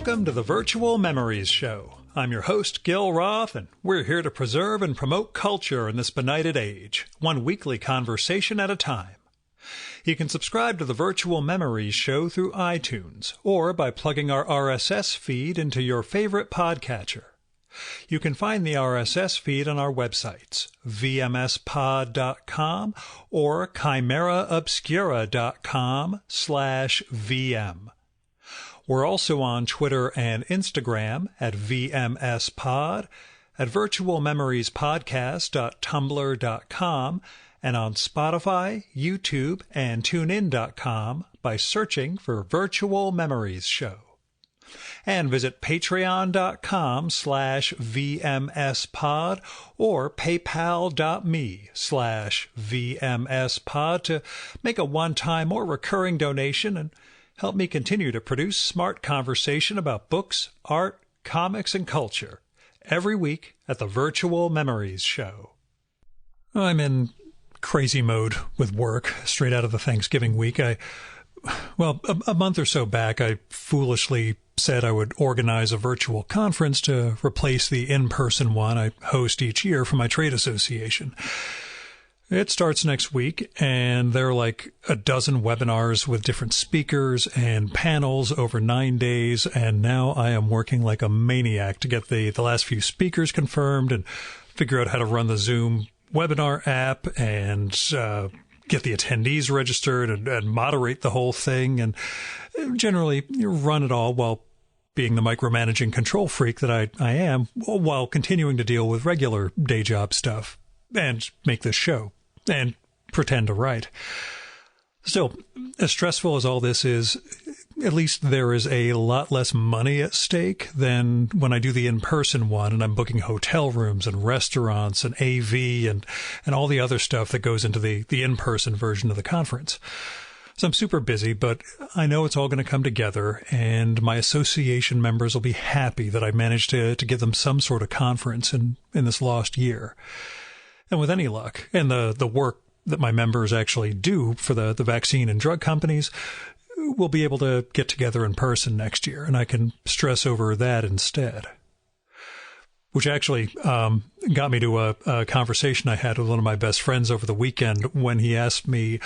Welcome to the Virtual Memories Show. I'm your host, Gil Roth, and we're here to preserve and promote culture in this benighted age, one weekly conversation at a time. You can subscribe to the Virtual Memories Show through iTunes or by plugging our RSS feed into your favorite podcatcher. You can find the RSS feed on our websites, vmspod.com or chimeraobscura.com/VM. We're also on Twitter and Instagram at VMSPod, at virtualmemoriespodcast.tumblr.com, and on Spotify, YouTube, and TuneIn.com by searching for Virtual Memories Show. And visit patreon.com/VMSPod or paypal.me/VMSPod to make a one-time or recurring donation and help me continue to produce smart conversation about books, art, comics, and culture every week at the Virtual Memories Show. I'm in crazy mode with work straight out of the Thanksgiving week. A month or so back, I foolishly said I would organize a virtual conference to replace the in-person one I host each year for my trade association. It starts next week, and there are like a dozen webinars with different speakers and panels over 9 days, and now I am working like a maniac to get the last few speakers confirmed and figure out how to run the Zoom webinar app and get the attendees registered and moderate the whole thing, and generally run it all while being the micromanaging control freak that I am, while continuing to deal with regular day job stuff and make this show and pretend to write. Still, as stressful as all this is, at least there is a lot less money at stake than when I do the in-person one and I'm booking hotel rooms and restaurants and AV and all the other stuff that goes into the in-person version of the conference. So I'm super busy, but I know it's all going to come together, and my association members will be happy that I managed to give them some sort of conference in this lost year. And with any luck, and the work that my members actually do for the vaccine and drug companies, we'll be able to get together in person next year, and I can stress over that instead. Which actually got me to a conversation I had with one of my best friends over the weekend when he asked me,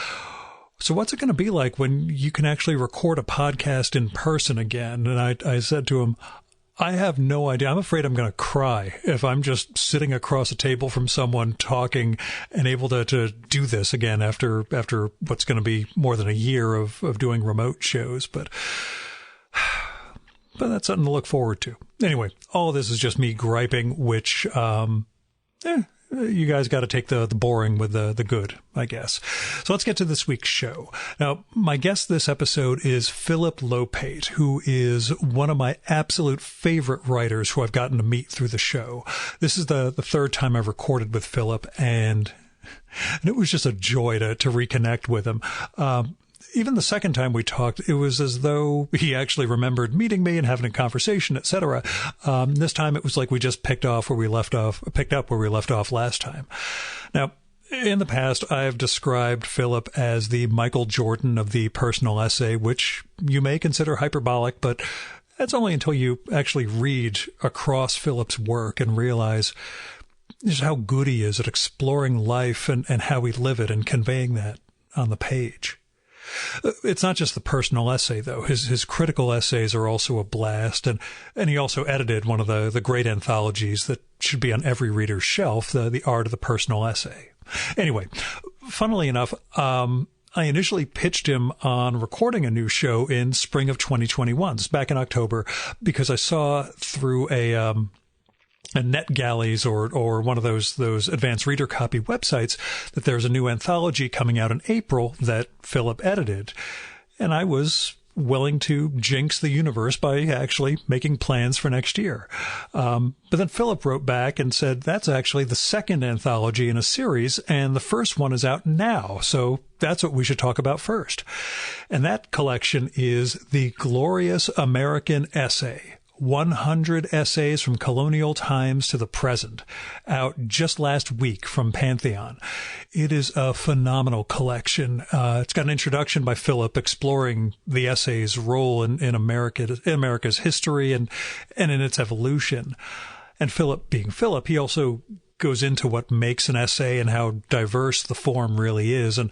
so what's it going to be like when you can actually record a podcast in person again? And I said to him, I have no idea. I'm afraid I'm going to cry if I'm just sitting across a table from someone talking and able to do this again after what's going to be more than a year of doing remote shows. But that's something to look forward to. Anyway, all of this is just me griping, which, you guys got to take the boring with the good, I guess. So let's get to this week's show. Now, my guest this episode is Philip Lopate, who is one of my absolute favorite writers who I've gotten to meet through the show. This is the third time I've recorded with Philip, and it was just a joy to reconnect with him. Even the second time we talked, it was as though he actually remembered meeting me and having a conversation, etc. This time it was like we just picked up where we left off last time. Now, in the past, I have described Philip as the Michael Jordan of the personal essay, which you may consider hyperbolic, but that's only until you actually read across Philip's work and realize just how good he is at exploring life and how we live it and conveying that on the page. It's not just the personal essay, though. His critical essays are also a blast, and he also edited one of the great anthologies that should be on every reader's shelf, The Art of the Personal Essay. Anyway, funnily enough, I initially pitched him on recording a new show in spring of 2021, back in October, because I saw through a NetGalleys or one of those advanced reader copy websites that there's a new anthology coming out in April that Philip edited. And I was willing to jinx the universe by actually making plans for next year. But then Philip wrote back and said, that's actually the second anthology in a series, and the first one is out now. So that's what we should talk about first. And that collection is The Glorious American Essay, 100 essays from colonial times to the present, out just last week from Pantheon. It is a phenomenal collection. It's got an introduction by Philip exploring the essay's role in America's history and in its evolution. And Philip, being Philip, he also goes into what makes an essay and how diverse the form really is, and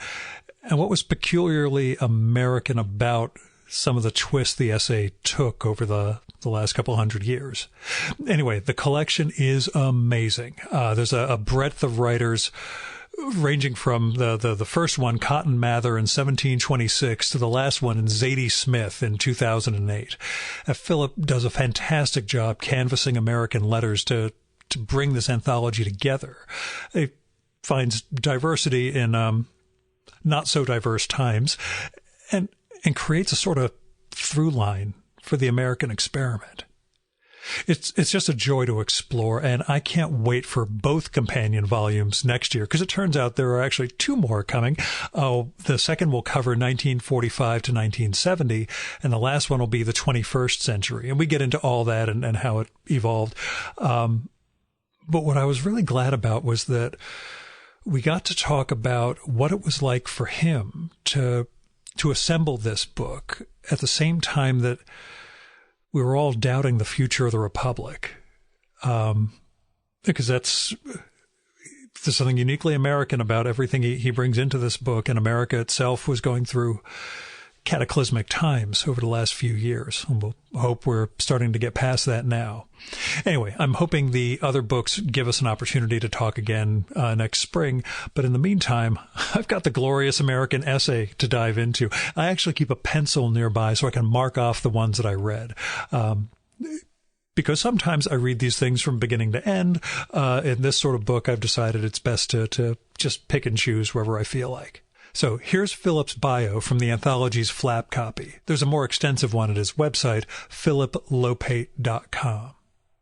what was peculiarly American about some of the twists the essay took over the last couple hundred years. Anyway, the collection is amazing. There's a breadth of writers ranging from the first one, Cotton Mather, in 1726, to the last one in Zadie Smith in 2008. Philip does a fantastic job canvassing American letters to bring this anthology together. It finds diversity in not so diverse times and creates a sort of through line for the American experiment. It's just a joy to explore, and I can't wait for both companion volumes next year, because it turns out there are actually two more coming. The second will cover 1945 to 1970, and the last one will be the 21st century. And we get into all that and how it evolved. But what I was really glad about was that we got to talk about what it was like for him to assemble this book at the same time that we were all doubting the future of the Republic. Because there's something uniquely American about everything he brings into this book, and America itself was going through cataclysmic times over the last few years. And we'll hope we're starting to get past that now. Anyway, I'm hoping the other books give us an opportunity to talk again next spring. But in the meantime, I've got the glorious American essay to dive into. I actually keep a pencil nearby so I can mark off the ones that I read. Because sometimes I read these things from beginning to end. In this sort of book, I've decided it's best to just pick and choose wherever I feel like. So here's Philip's bio from the anthology's flap copy. There's a more extensive one at his website, philiplopate.com.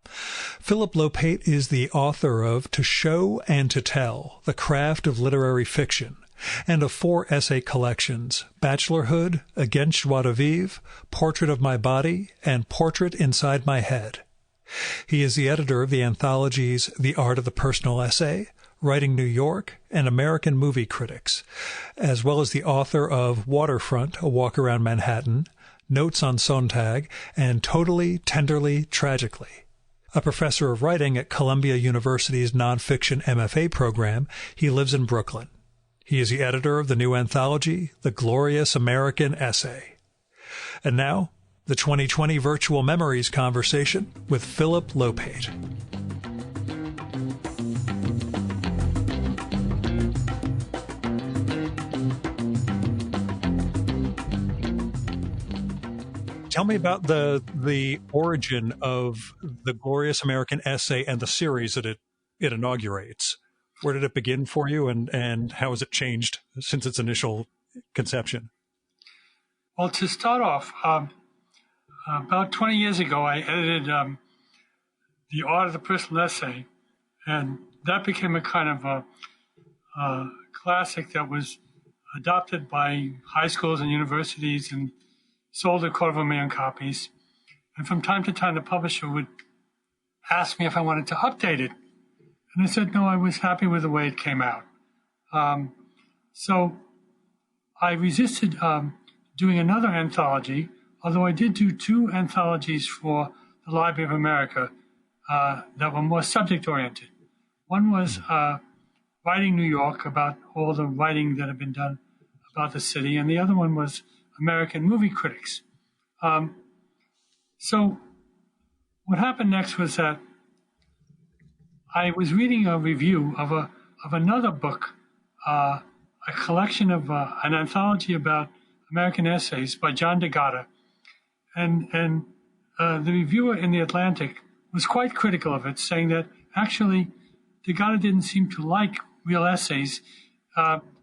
Philip Lopate is the author of To Show and to Tell, The Craft of Literary Fiction, and of 4 essay collections, Bachelorhood, Against Joie de Vivre, Portrait of My Body, and Portrait Inside My Head. He is the editor of the anthologies The Art of the Personal Essay, Writing New York, and American Movie Critics, as well as the author of Waterfront, A Walk Around Manhattan, Notes on Sontag, and Totally, Tenderly, Tragically. A professor of writing at Columbia University's nonfiction MFA program, he lives in Brooklyn. He is the editor of the new anthology, The Glorious American Essay. And now, the 2020 Virtual Memories conversation with Philip Lopate. Tell me about the origin of the Glorious American Essay and the series that it inaugurates. Where did it begin for you, and how has it changed since its initial conception? Well, to start off, about 20 years ago, I edited The Art of the Personal Essay, and that became a kind of a classic that was adopted by high schools and universities and sold 250,000 copies. And from time to time, the publisher would ask me if I wanted to update it. And I said, no, I was happy with the way it came out. So I resisted doing another anthology, although I did do 2 anthologies for the Library of America that were more subject-oriented. One was Writing New York, about all the writing that had been done about the city, and the other one was American Movie Critics. So what happened next was that I was reading a review of another book, a collection of an anthology about American essays by John DeGata, and the reviewer in The Atlantic was quite critical of it, saying that actually DeGata didn't seem to like real essays.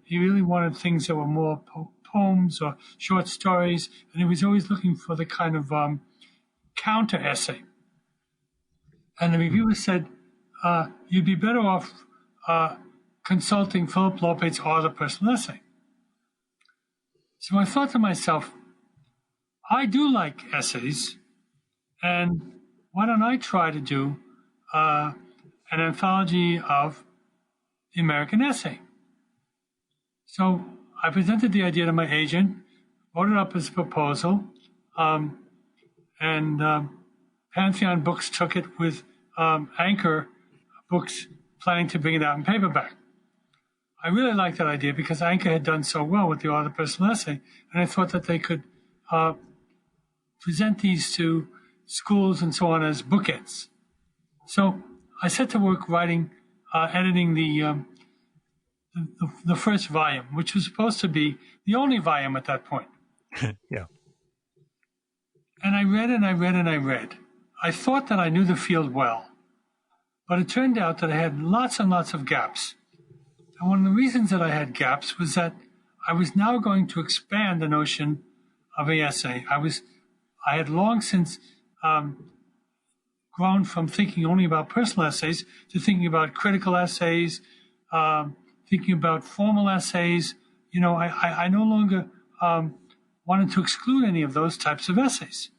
He really wanted things that were more poems or short stories, and he was always looking for the kind of counter essay. And the reviewer said, you'd be better off consulting Philip Lopate's Art of the Personal Essay. So I thought to myself, I do like essays, and why don't I try to do an anthology of the American essay? So I presented the idea to my agent, wrote it up as a proposal, and Pantheon Books took it with Anchor Books planning to bring it out in paperback. I really liked that idea because Anchor had done so well with the art of personal essay, and I thought that they could present these to schools and so on as bookends. So I set to work editing the first volume, which was supposed to be the only volume at that point. Yeah. And I read and I read and I read. I thought that I knew the field well, but it turned out that I had lots and lots of gaps. And one of the reasons that I had gaps was that I was now going to expand the notion of an essay. I had long since grown from thinking only about personal essays to thinking about critical essays, thinking about formal essays. You know, I no longer wanted to exclude any of those types of essays.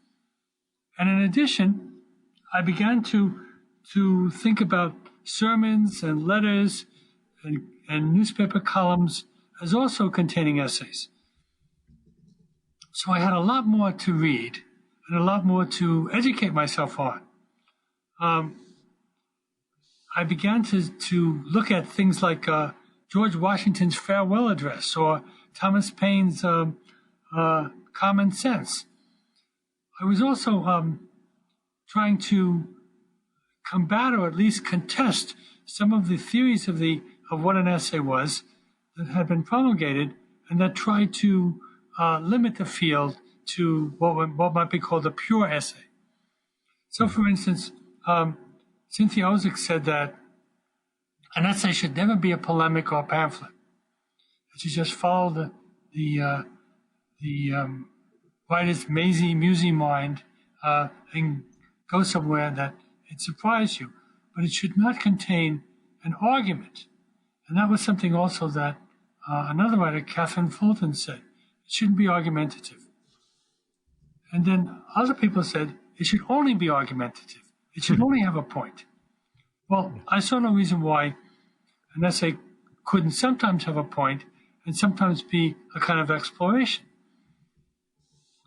And in addition, I began to think about sermons and letters and newspaper columns as also containing essays. So I had a lot more to read and a lot more to educate myself on. I began to look at things like George Washington's farewell address or Thomas Paine's Common Sense. I was also trying to combat or at least contest some of the theories of what an essay was that had been promulgated and that tried to limit the field to what might be called a pure essay. So, for instance, Cynthia Ozick said that an essay should never be a polemic or a pamphlet. It should just follow the writer's musy mind and go somewhere that it surprised you. But it should not contain an argument. And that was something also that another writer, Catherine Fulton, said. It shouldn't be argumentative. And then other people said it should only be argumentative. It should only have a point. Well, I saw no reason why an essay couldn't sometimes have a point and sometimes be a kind of exploration.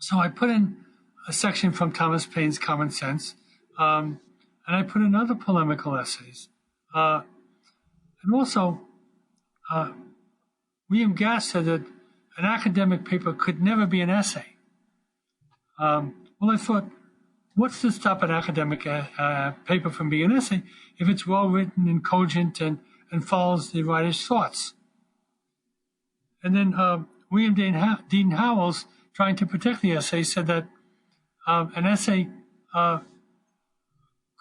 So I put in a section from Thomas Paine's Common Sense, and I put in other polemical essays. And also, William Gass said that an academic paper could never be an essay. Well, I thought, what's to stop an academic paper from being an essay if it's well written and cogent and follows the writer's thoughts? And then William Dean Howells, trying to protect the essay, said that an essay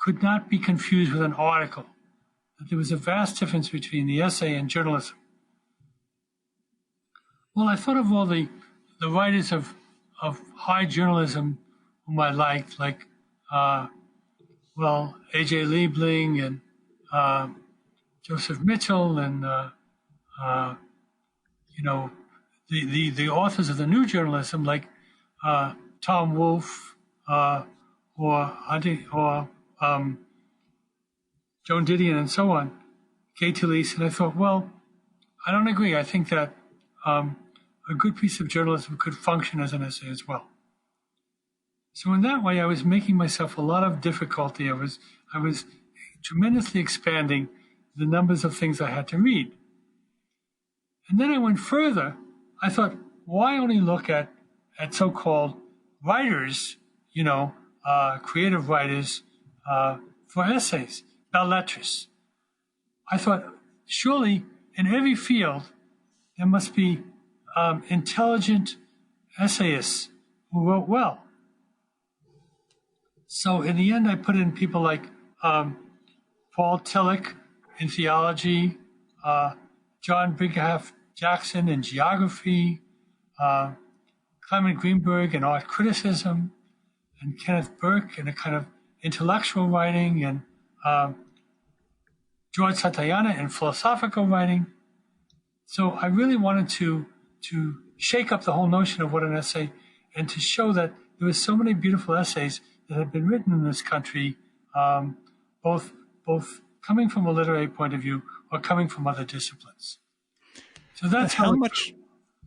could not be confused with an article, that there was a vast difference between the essay and journalism. Well, I thought of all the writers of high journalism whom I liked, like, A.J. Liebling and Joseph Mitchell and, the authors of the new journalism, like Tom Wolfe or Joan Didion and so on, Gay Talese. And I thought, well, I don't agree. I think that a good piece of journalism could function as an essay as well. So in that way, I was making myself a lot of difficulty. I was tremendously expanding the numbers of things I had to read. And then I went further. I thought, why only look at so-called writers, creative writers for essays, belles lettres? I thought, surely in every field, there must be intelligent essayists who wrote well. So in the end, I put in people like Paul Tillich in theology, John Brigham Jackson in geography, Clement Greenberg in art criticism, and Kenneth Burke in a kind of intellectual writing, and George Santayana in philosophical writing. So I really wanted to shake up the whole notion of what an essay, and to show that there were so many beautiful essays that had been written in this country, both coming from a literary point of view or coming from other disciplines. So that's how much.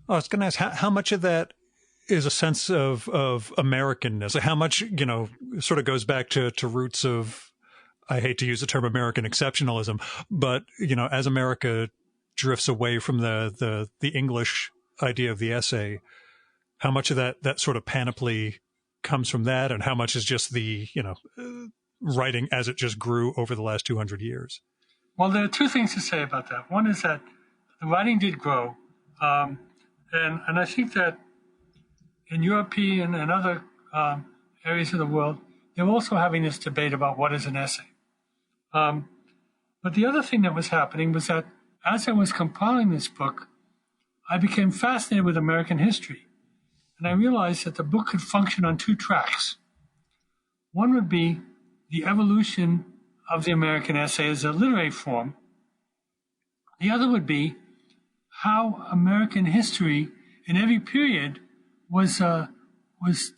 I was going to ask how much of that is a sense of Americanness. How much, sort of goes back to roots of, I hate to use the term American exceptionalism, but, as America drifts away from the English idea of the essay, how much of that sort of panoply comes from that, and how much is just the, writing as it just grew over the last 200 years? Well, there are two things to say about that. One is that the writing did grow. And I think that in European and other areas of the world, they're also having this debate about what is an essay. But the other thing that was happening was that as I was compiling this book, I became fascinated with American history. And I realized that the book could function on two tracks. One would be the evolution of the American essay as a literary form. The other would be how American history in every period was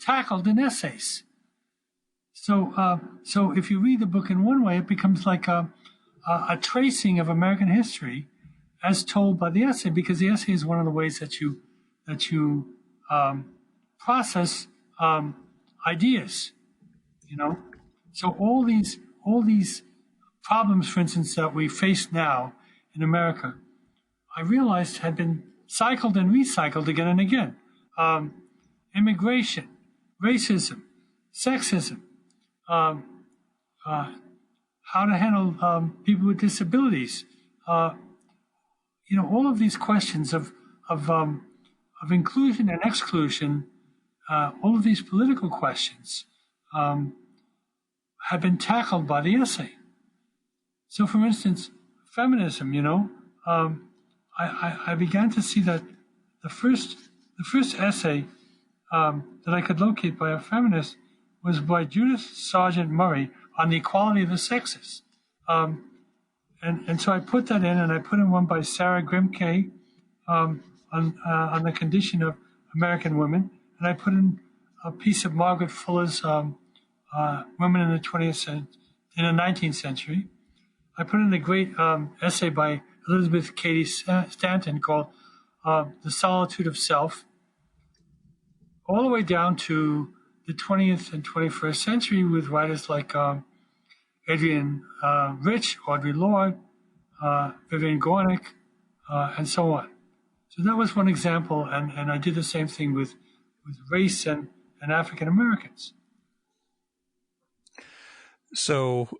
tackled in essays. So if you read the book in one way, it becomes like a tracing of American history as told by the essay, because the essay is one of the ways that you process ideas. So all these problems, for instance, that we face now in America, I realized had been cycled and recycled again and again. Immigration, racism, sexism, how to handle people with disabilities. All of these questions of inclusion and exclusion, all of these political questions have been tackled by the essay. So, for instance, feminism. I began to see that the first essay that I could locate by a feminist was by Judith Sargent Murray on the equality of the sexes. And so I put that in, and I put in one by Sarah Grimke on the condition of American women, and I put in a piece of Margaret Fuller's Women in the 19th century. I put in a great essay by Elizabeth Cady Stanton called The Solitude of Self, all the way down to the 20th and 21st century with writers like Adrienne Rich, Audre Lorde, Vivian Gornick, and so on. So that was one example, and I did the same thing with race and African Americans. So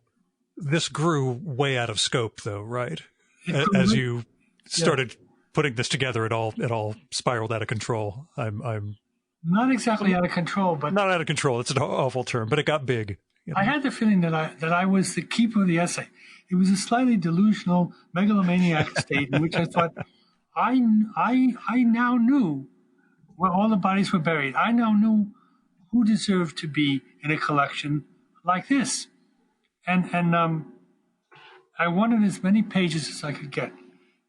this grew way out of scope, though, right? As you started putting this together, it all spiraled out of control. I'm not exactly out of control, but not out of control. It's an awful term, but it got big. I had the feeling that I was the keeper of the essay. It was a slightly delusional, megalomaniac state in which I thought I now knew where all the bodies were buried. I now knew who deserved to be in a collection like this. And I wanted as many pages as I could get,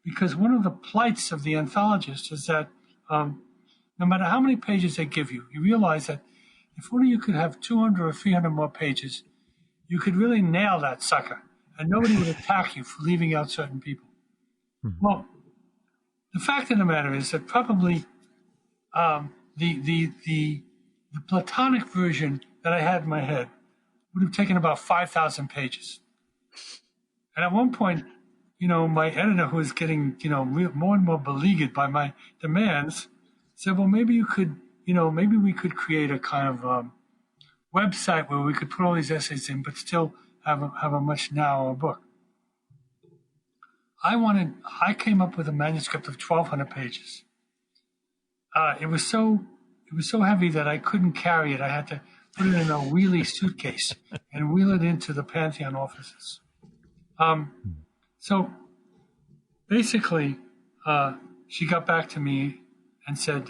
because one of the plights of the anthologist is that no matter how many pages they give you, you realize that if only you could have 200 or 300 more pages, you could really nail that sucker, and nobody would attack you for leaving out certain people. Mm-hmm. Well, the fact of the matter is that probably the Platonic version that I had in my head would have taken about 5,000 pages. And at one point, my editor, who was getting, more and more beleaguered by my demands, said, well, maybe you could, maybe we could create a kind of website where we could put all these essays in, but still have a much narrower book. I came up with a manuscript of 1,200 pages. It was so heavy that I couldn't carry it. I had to put it in a wheelie suitcase and wheel it into the Pantheon offices. So basically, she got back to me and said,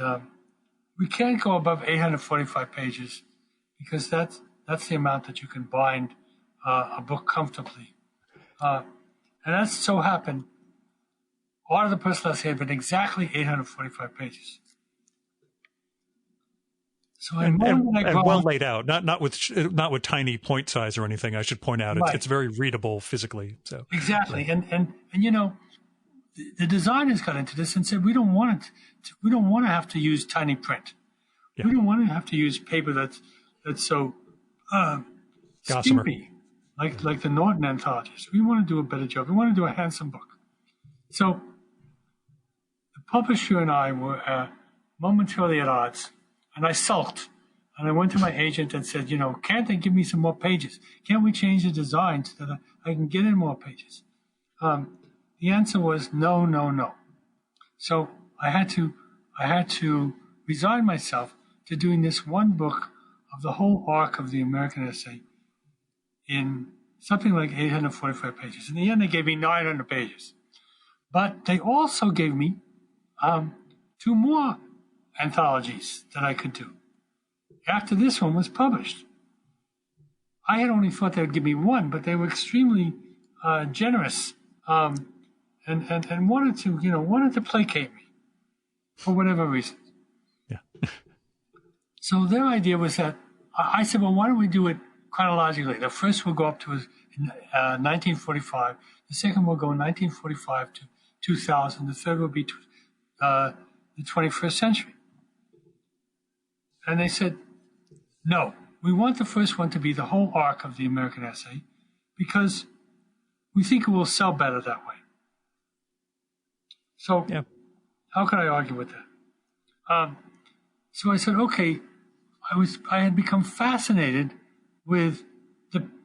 we can't go above 845 pages because that's the amount that you can bind a book comfortably. And that so happened, Art of the Personal Essay had been exactly 845 pages. So I moaned and I and groaned. well laid out, not with tiny point size or anything. I should point out, Right. it's very readable physically. So Exactly, and you know, the designers got into this and said we don't want to have to use tiny print. Yeah. We don't want to have to use paper that's so Gossamer. skimpy, like the Norton anthologies. We want to do a better job. We want to do a handsome book. So the publisher and I were momentarily at odds, and I sulked. And I went to my agent and said, can't they give me some more pages? Can't we change the design so that I can get in more pages? The answer was no, no, no. So I had to resign myself to doing this one book of the whole arc of the American essay in something like 845 pages. In the end, they gave me 900 pages. But they also gave me 2 more anthologies that I could do after this one was published. I had only thought they would give me 1, but they were extremely generous and wanted to placate me for whatever reason. Yeah. So their idea was that I said, well, why don't we do it chronologically? The first will go up to 1945. The second will go 1945 to 2000. The third will be the 21st century. And they said, no, we want the first one to be the whole arc of the American essay because we think it will sell better that way. So How could I argue with that? So I said, okay, I had become fascinated with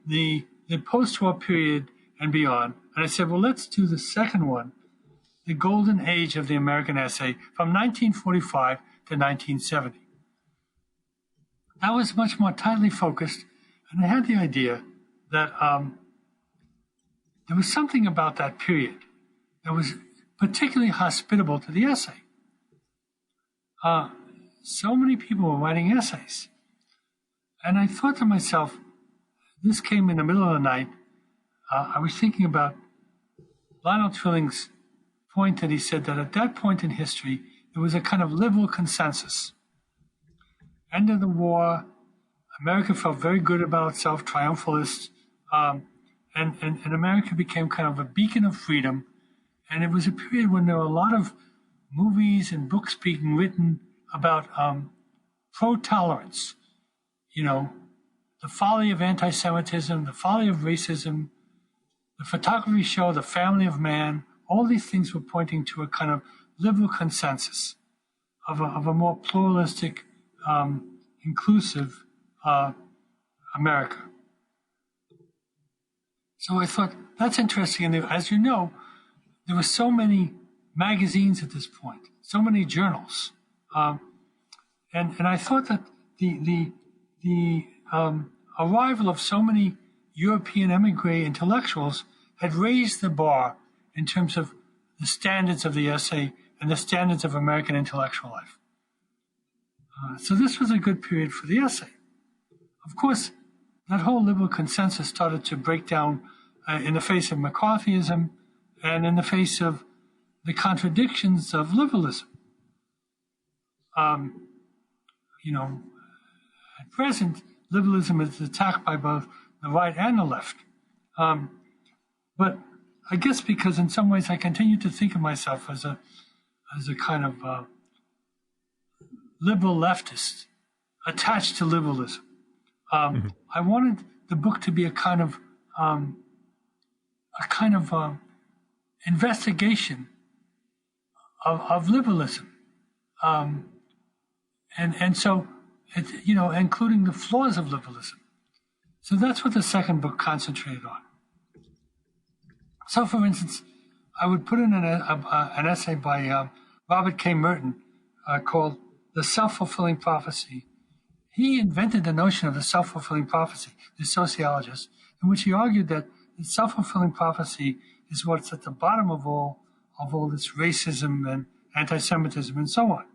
the post-war period and beyond. And I said, well, let's do the second one, the golden age of the American essay from 1945 to 1970. That was much more tightly focused, and I had the idea that there was something about that period that was particularly hospitable to the essay. So many people were writing essays. And I thought to myself, this came in the middle of the night. I was thinking about Lionel Trilling's point that he said that at that point in history, there was a kind of liberal consensus. End of the war, America felt very good about itself, triumphalist, and America became kind of a beacon of freedom. And it was a period when there were a lot of movies and books being written about pro-tolerance, the folly of anti-Semitism, the folly of racism, the photography show, The Family of Man. All these things were pointing to a kind of liberal consensus of a more pluralistic, inclusive America. So I thought, that's interesting. And as you know, there were so many magazines at this point, so many journals. And I thought that the arrival of so many European emigre intellectuals had raised the bar in terms of the standards of the essay and the standards of American intellectual life. So this was a good period for the essay. Of course, that whole liberal consensus started to break down in the face of McCarthyism and in the face of the contradictions of liberalism. At present, liberalism is attacked by both the right and the left. But I guess because in some ways I continue to think of myself as a kind of liberal leftist attached to liberalism. I wanted the book to be a kind of investigation of liberalism, and so including the flaws of liberalism. So that's what the second book concentrated on. So, for instance, I would put in an essay by Robert K. Merton called "The Self-Fulfilling Prophecy." He invented the notion of the self-fulfilling prophecy, the sociologist, in which he argued that the self-fulfilling prophecy is what's at the bottom of all this racism and anti-Semitism and so on.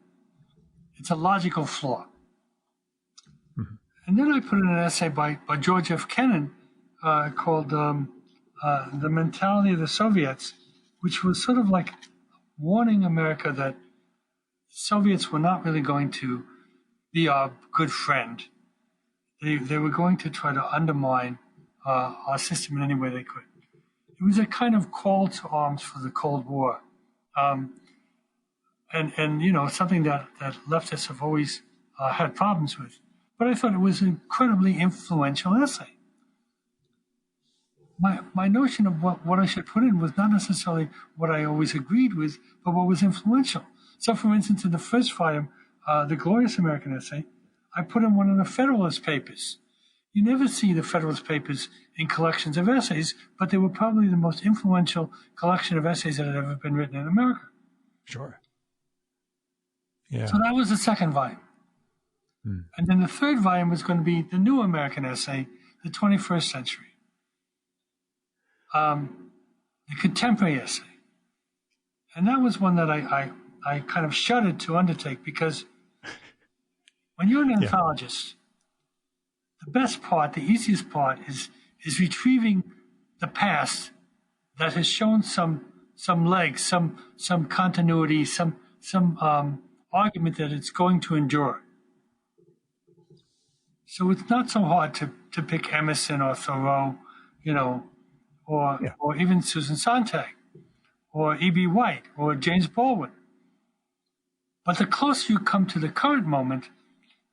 It's a logical flaw. Mm-hmm. And then I put in an essay by George F. Kennan called "The Mentality of the Soviets," which was sort of like warning America that Soviets were not really going to be our good friend. They were going to try to undermine our system in any way they could. It was a kind of call to arms for the Cold War. And you know, something that leftists have always had problems with. But I thought it was an incredibly influential essay. My notion of what I should put in was not necessarily what I always agreed with, but what was influential. So, for instance, in the first volume, The Glorious American Essay, I put in one of the Federalist Papers. You never see the Federalist Papers in collections of essays, but they were probably the most influential collection of essays that had ever been written in America. Sure. Yeah. So that was the second volume. And then the third volume was going to be the New American Essay, the 21st Century. The Contemporary Essay. And that was one that I kind of shuddered to undertake, because when you're an anthologist, the best part, the easiest part is retrieving the past that has shown some legs, some continuity, some argument that it's going to endure. So it's not so hard to pick Emerson or Thoreau, you know, or even Susan Sontag, or E.B. White, or James Baldwin. But the closer you come to the current moment,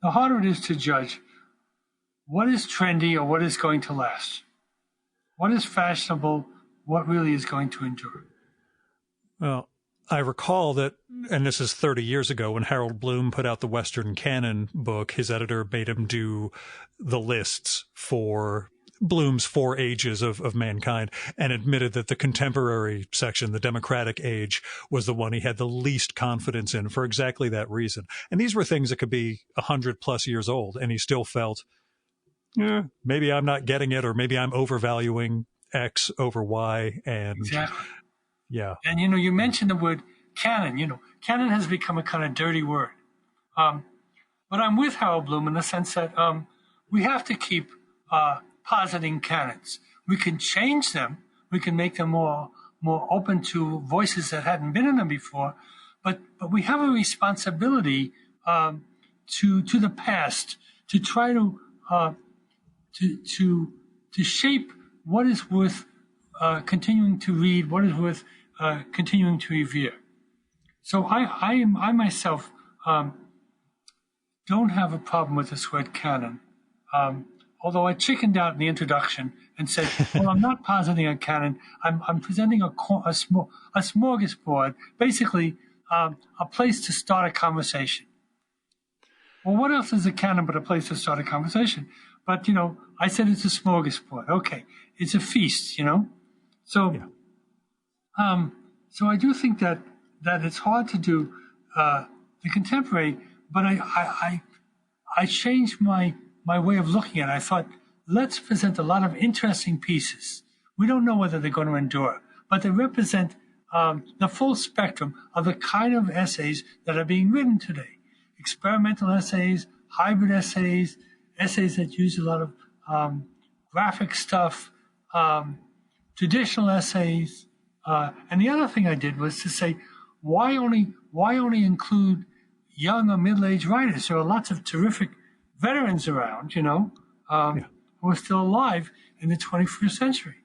the harder it is to judge what is trendy or what is going to last. What is fashionable, what really is going to endure. Well, I recall that, and this is 30 years ago, when Harold Bloom put out the Western Canon book, his editor made him do the lists for Bloom's 4 ages of mankind, and admitted that the contemporary section, the democratic age, was the one he had the least confidence in for exactly that reason. And these were things that could be 100+ years old, and he still felt, maybe I'm not getting it, or maybe I'm overvaluing X over Y. And exactly. Yeah. And, you know, you mentioned the word canon. You know, canon has become a kind of dirty word. But I'm with Harold Bloom in the sense that we have to keep positing canons. We can change them. We can make them more open to voices that hadn't been in them before. But we have a responsibility to the past to try to shape what is worth continuing to read, what is worth continuing to revere. So I myself don't have a problem with this word canon, although I chickened out in the introduction and said, well, I'm not positing a canon. I'm presenting a smorgasbord, basically a place to start a conversation. Well, what else is a canon but a place to start a conversation? But, you know, I said it's a smorgasbord. Okay, it's a feast, you know? So, so I do think that it's hard to do the contemporary, but I changed my way of looking at it. I thought, let's present a lot of interesting pieces. We don't know whether they're going to endure, but they represent the full spectrum of the kind of essays that are being written today. Experimental essays, hybrid essays, essays that use a lot of graphic stuff, traditional essays. And the other thing I did was to say, why only include young or middle-aged writers? There are lots of terrific veterans around, you know, who are still alive in the 21st century.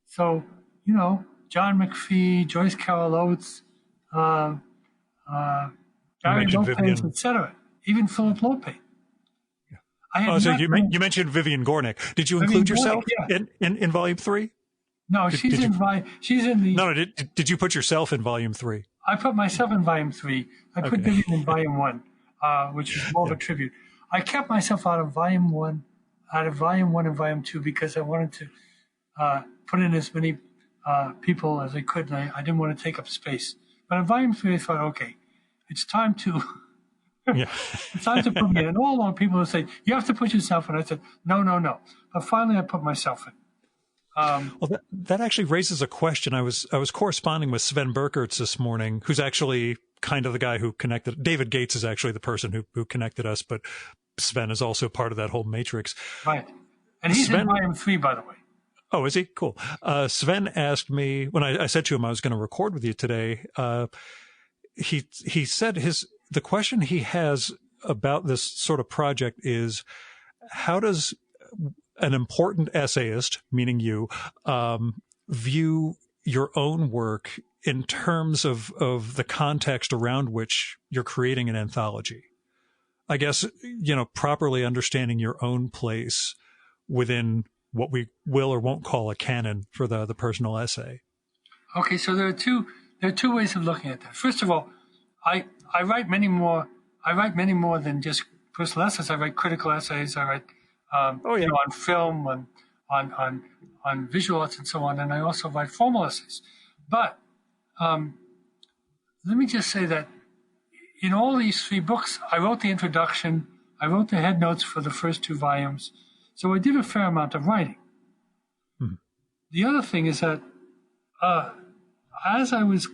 So, you know, John McPhee, Joyce Carol Oates, Barry Lopez, etc. Even Philip Lope. So you mentioned Vivian Gornick. Did you include yourself in volume 3? No, she's in the. No, did you put yourself in volume 3? I put myself in volume 3. I put Vivian in volume 1, which is more of a tribute. I kept myself out of volume 1 and volume 2 because I wanted to put in as many people as I could, and I didn't want to take up space. But in volume 3, I thought, okay, it's time to. It's time to put me in. And all along, people would say, you have to put yourself in. I said, no. But finally, I put myself in. Well, that actually raises a question. I was corresponding with Sven Berkertz this morning, who's actually kind of the guy who connected. David Gates is actually the person who connected us, but Sven is also part of that whole matrix. Right. And he's in volume 3, by the way. Oh, is he? Cool. Sven asked me, when I said to him I was going to record with you today, he said the question he has about this sort of project is, how does an important essayist, meaning you, view your own work in terms of the context around which you're creating an anthology? I guess, properly understanding your own place within what we will or won't call a canon for the personal essay. Okay, so there are two ways of looking at that. First of all, I write many more than just personal essays. I write critical essays. I write on film, on visual arts, and so on. And I also write formal essays. But let me just say that in all these three books, I wrote the introduction, I wrote the headnotes for the first two volumes. So I did a fair amount of writing. The other thing is that as I was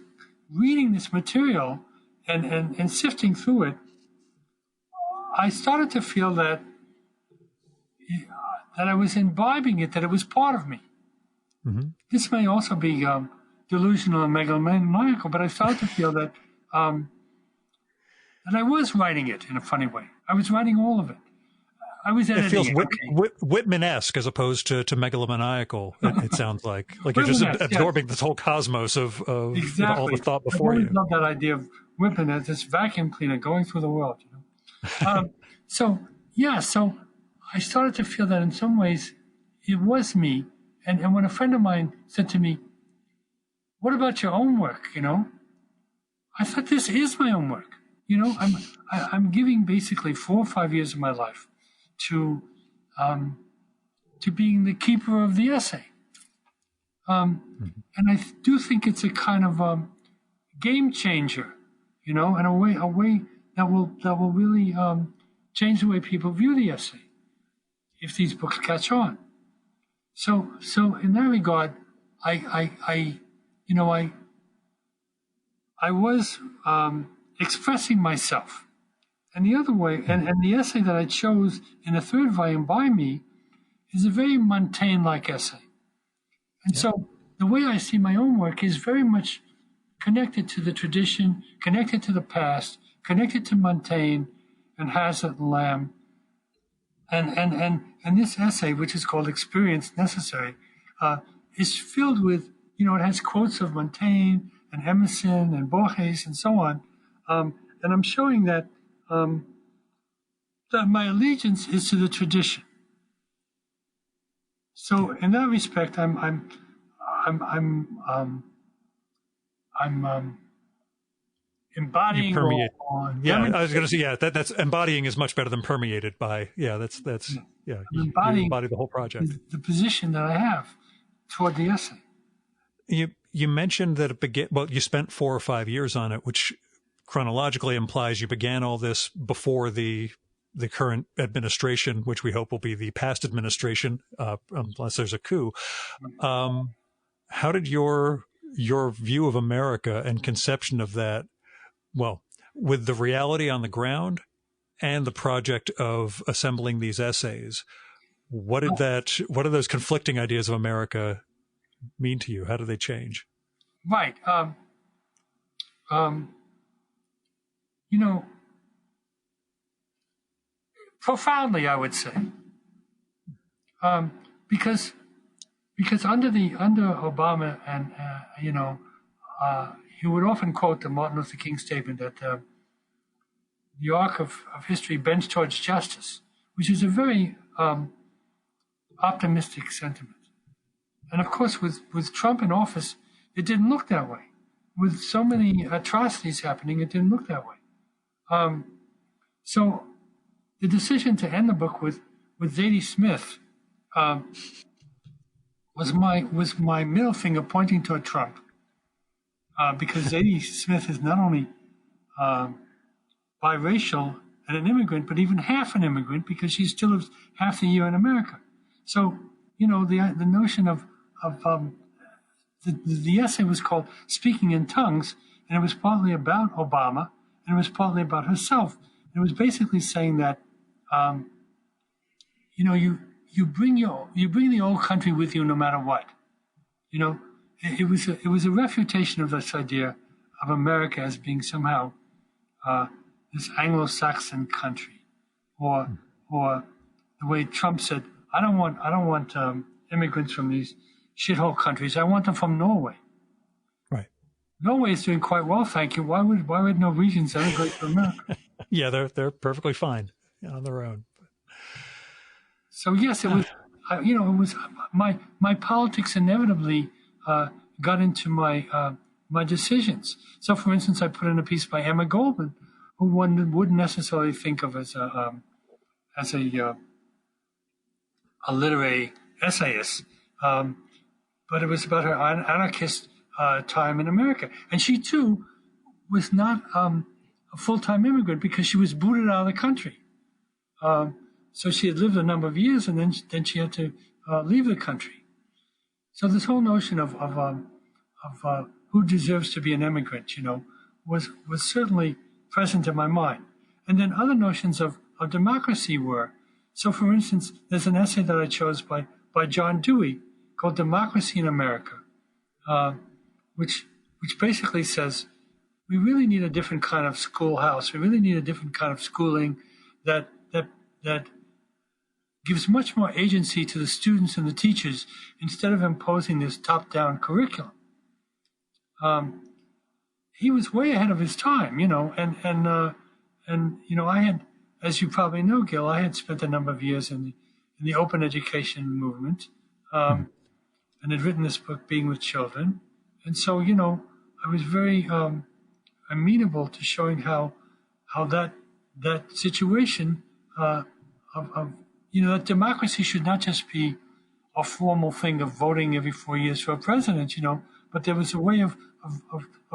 reading this material and sifting through it, I started to feel that I was imbibing it, that it was part of me. Mm-hmm. This may also be delusional and megalomaniacal, but I started to feel that I was writing it in a funny way. I was writing all of it. I was editing it. Feels Whitman-esque as opposed to megalomaniacal, it sounds like. Like you're just absorbing this whole cosmos of exactly. All the thought before you. I love that idea of Whitman as this vacuum cleaner going through the world. So I started to feel that in some ways it was me. And when a friend of mine said to me, "What about your own work?" I thought, this is my own work. I'm giving basically 4 or 5 years of my life to being the keeper of the essay. And I do think it's a kind of game changer, and a way that will really change the way people view the essay if these books catch on. So in that regard, I was expressing myself. And the other way, and the essay that I chose in the third volume by me is a very Montaigne-like essay. And so the way I see my own work is very much connected to the tradition, connected to the past, connected to Montaigne and Hazlitt and Lamb. And this essay, which is called Experience Necessary, is filled with, it has quotes of Montaigne and Emerson and Borges and so on. And I'm showing that my allegiance is to the tradition. So in that respect, I'm embodying. I was going to say, that's embodying is much better than permeated by. That's you embody the whole project. The position that I have toward the essay. You mentioned that you spent 4 or 5 years on it, which chronologically implies you began all this before the current administration, which we hope will be the past administration, unless there's a coup. How did your view of America and conception of that, with the reality on the ground and the project of assembling these essays, what did those conflicting ideas of America mean to you? How do they change? Right. Profoundly, I would say, because under Obama, and he would often quote the Martin Luther King statement that the arc of history bends towards justice, which is a very optimistic sentiment. And of course, with Trump in office, it didn't look that way. With so many atrocities happening, it didn't look that way. So the decision to end the book with Zadie Smith was my middle finger pointing toward Trump, because Zadie Smith is not only biracial and an immigrant, but even half an immigrant because she still lives half the year in America. So the notion of the essay was called "Speaking in Tongues," and it was partly about Obama, and it was partly about herself. It was basically saying that, you bring the old country with you no matter what. It was a refutation of this idea of America as being somehow this Anglo-Saxon country, or the way Trump said, I don't want immigrants from these shithole countries. I want them from Norway. Right. Norway is doing quite well, thank you. Why would Norwegians emigrate to America? Yeah, they're perfectly fine on their own. So yes, it was. It was my politics inevitably got into my decisions. So, for instance, I put in a piece by Emma Goldman, who one wouldn't necessarily think of as a literary essayist, but it was about her anarchist time in America, and she too was not a full-time immigrant because she was booted out of the country. So she had lived a number of years, and then she had to leave the country. So this whole notion of who deserves to be an immigrant, was certainly present in my mind. And then other notions of democracy were. So, for instance, there's an essay that I chose by John Dewey called "Democracy in America," which basically says we really need a different kind of schoolhouse. We really need a different kind of schooling that gives much more agency to the students and the teachers instead of imposing this top-down curriculum. He was way ahead of his time, and I had, as you probably know, Gil, I had spent a number of years in the open education movement, and had written this book, Being with Children, and so I was very amenable to showing how that situation that democracy should not just be a formal thing of voting every 4 years for a president, but there was a way of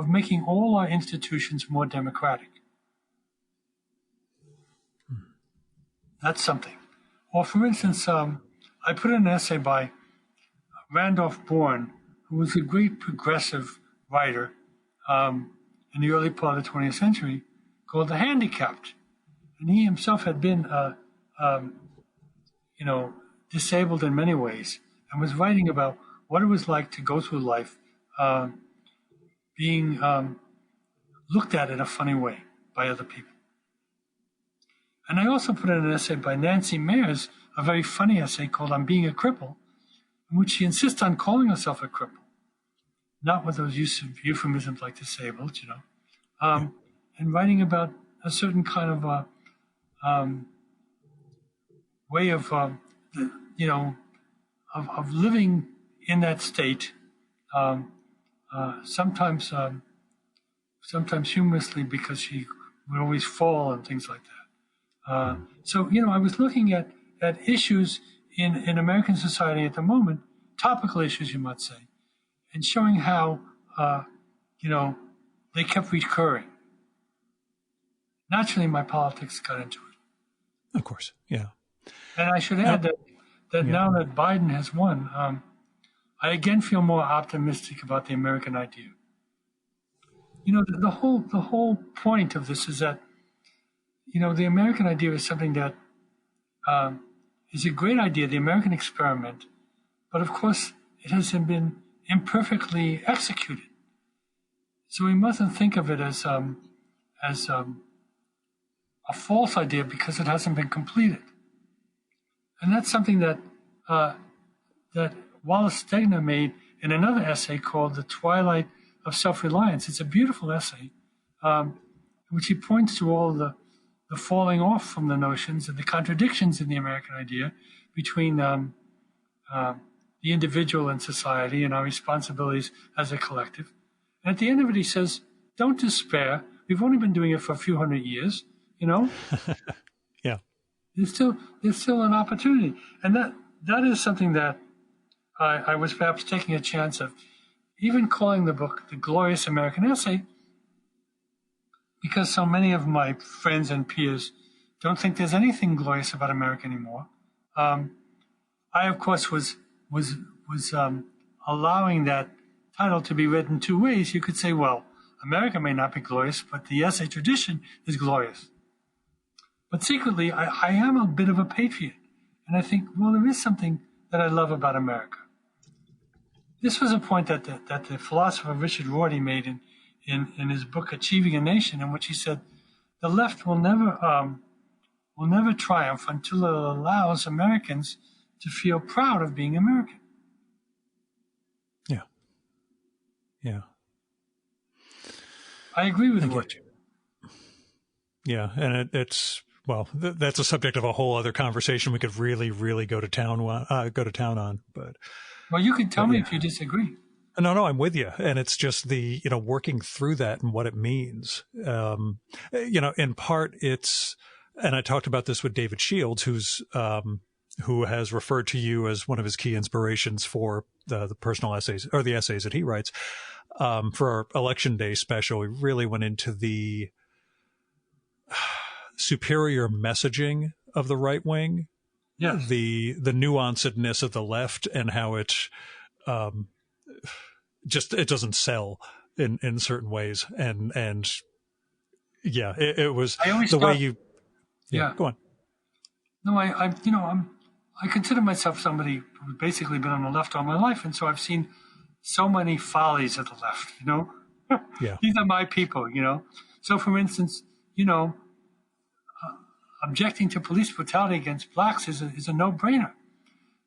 making all our institutions more democratic. That's something. Or, for instance, I put in an essay by Randolph Bourne, who was a great progressive writer in the early part of the 20th century, called The Handicapped. And he himself had been disabled in many ways, and was writing about what it was like to go through life being looked at in a funny way by other people. And I also put in an essay by Nancy Meyers, a very funny essay called "On Being a Cripple," in which she insists on calling herself a cripple, not with those euphemisms like disabled, and writing about a certain kind of way of living in that state, sometimes humorously, because she would always fall and things like that. So I was looking at issues in American society at the moment, topical issues, you might say, and showing how they kept recurring. Naturally, my politics got into it. Of course, yeah. And I should add that now that Biden has won, I again feel more optimistic about the American idea. The whole point of this is that, the American idea is something that is a great idea, the American experiment, but of course it has been imperfectly executed. So we mustn't think of it as a false idea because it hasn't been completed. And that's something that Wallace Stegner made in another essay called "The Twilight of Self-Reliance." It's a beautiful essay, in which he points to all the falling off from the notions and the contradictions in the American idea between the individual and society and our responsibilities as a collective. And at the end of it, he says, don't despair. We've only been doing it for a few hundred years, Yeah. There's still an opportunity. And that is something that I was perhaps taking a chance of, even calling the book "The Glorious American Essay," because so many of my friends and peers don't think there's anything glorious about America anymore. I, of course, was allowing that title to be read in two ways. You could say, well, America may not be glorious, but the essay tradition is glorious. But secretly, I am a bit of a patriot. And I think, well, there is something that I love about America. This was a point that the philosopher Richard Rorty made in his book, Achieving a Nation, in which he said, the left will never triumph until it allows Americans to feel proud of being American. Yeah. Yeah. I agree with you. Yeah, and well, that's a subject of a whole other conversation we could really, really go to town on. But well, you can tell me if you disagree. No, I'm with you, and it's just the working through that and what it means. In part, it's, and I talked about this with David Shields, who has referred to you as one of his key inspirations for the personal essays or the essays that he writes. For our Election Day special, we really went into the superior messaging of the right wing, the nuancedness of the left, and how it it doesn't sell in certain ways, and it was the way you go on. No, I consider myself somebody who's basically been on the left all my life, and so I've seen so many follies of the left. These are my people. So for instance, objecting to police brutality against blacks is a no-brainer.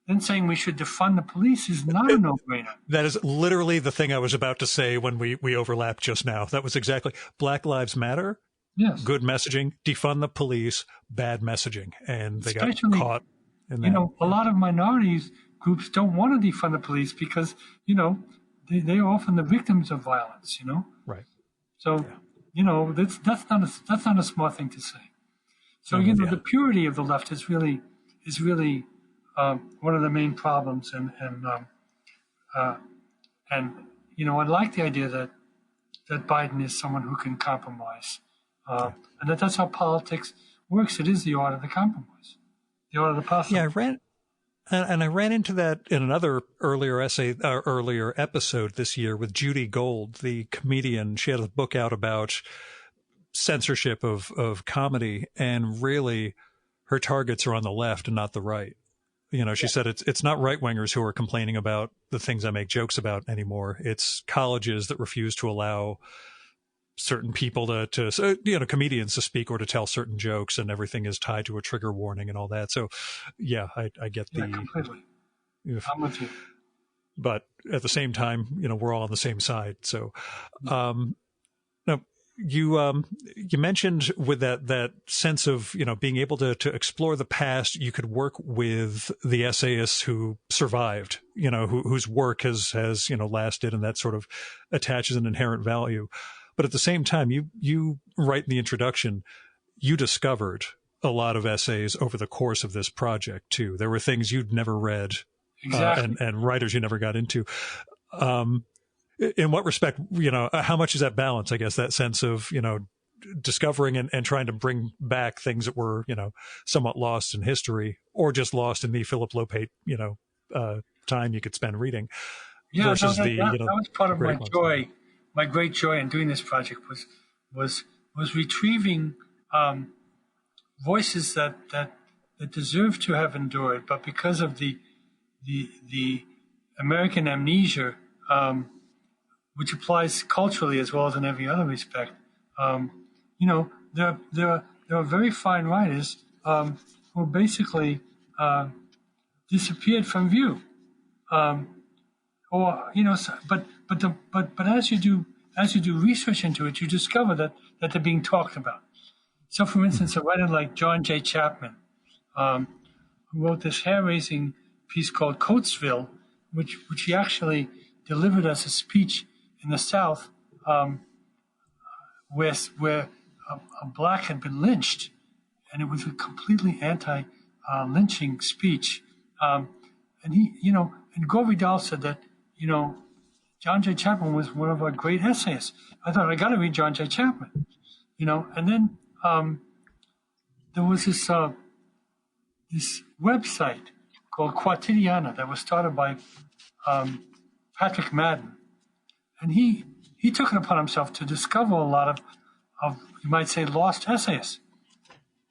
Then saying we should defund the police is not a no-brainer. That is literally the thing I was about to say when we overlapped just now. That was exactly Black Lives Matter. Yes. Good messaging. Defund the police. Bad messaging. And they got caught in that. A lot of minorities groups don't want to defund the police because, they are often the victims of violence, Right. So, that's not a smart thing to say. So, the purity of the left is really one of the main problems, and I like the idea that Biden is someone who can compromise, and that's how politics works. It is the art of the compromise, the art of the possible. Yeah, I ran into that in another earlier episode this year with Judy Gold, the comedian. She had a book out about censorship of comedy, and really her targets are on the left and not the right. She said it's not right wingers who are complaining about the things I make jokes about anymore. It's colleges that refuse to allow certain people to comedians to speak or to tell certain jokes, and everything is tied to a trigger warning and all that. So, I get completely. I'm with you. But at the same time, we're all on the same side. So, now you mentioned with that sense of being able to explore the past, you could work with the essayists who survived, whose work has lasted, and that sort of attaches an inherent value. But at the same time, you write in the introduction, you discovered a lot of essays over the course of this project too. There were things you'd never read, exactly, and writers you never got into. In what respect, how much is that balance? I guess that sense of discovering and trying to bring back things that were somewhat lost in history, or just lost in the Philip Lopate time you could spend reading. Yeah, versus that was part of my joy. My great joy in doing this project was retrieving voices that deserve to have endured, but because of the American amnesia, which applies culturally as well as in every other respect, there are very fine writers who basically disappeared from view, but as you do research into it, you discover that they're being talked about. So, for instance, a writer like John J. Chapman, who wrote this hair-raising piece called Coatesville, which he actually delivered as a speech in the South, where a black had been lynched, and it was a completely anti-lynching speech. And and Gore Vidal said that, John J. Chapman was one of our great essayists. I thought, I got to read John J. Chapman, and then there was this website called Quotidiana that was started by Patrick Madden, and he took it upon himself to discover a lot of you might say lost essayists.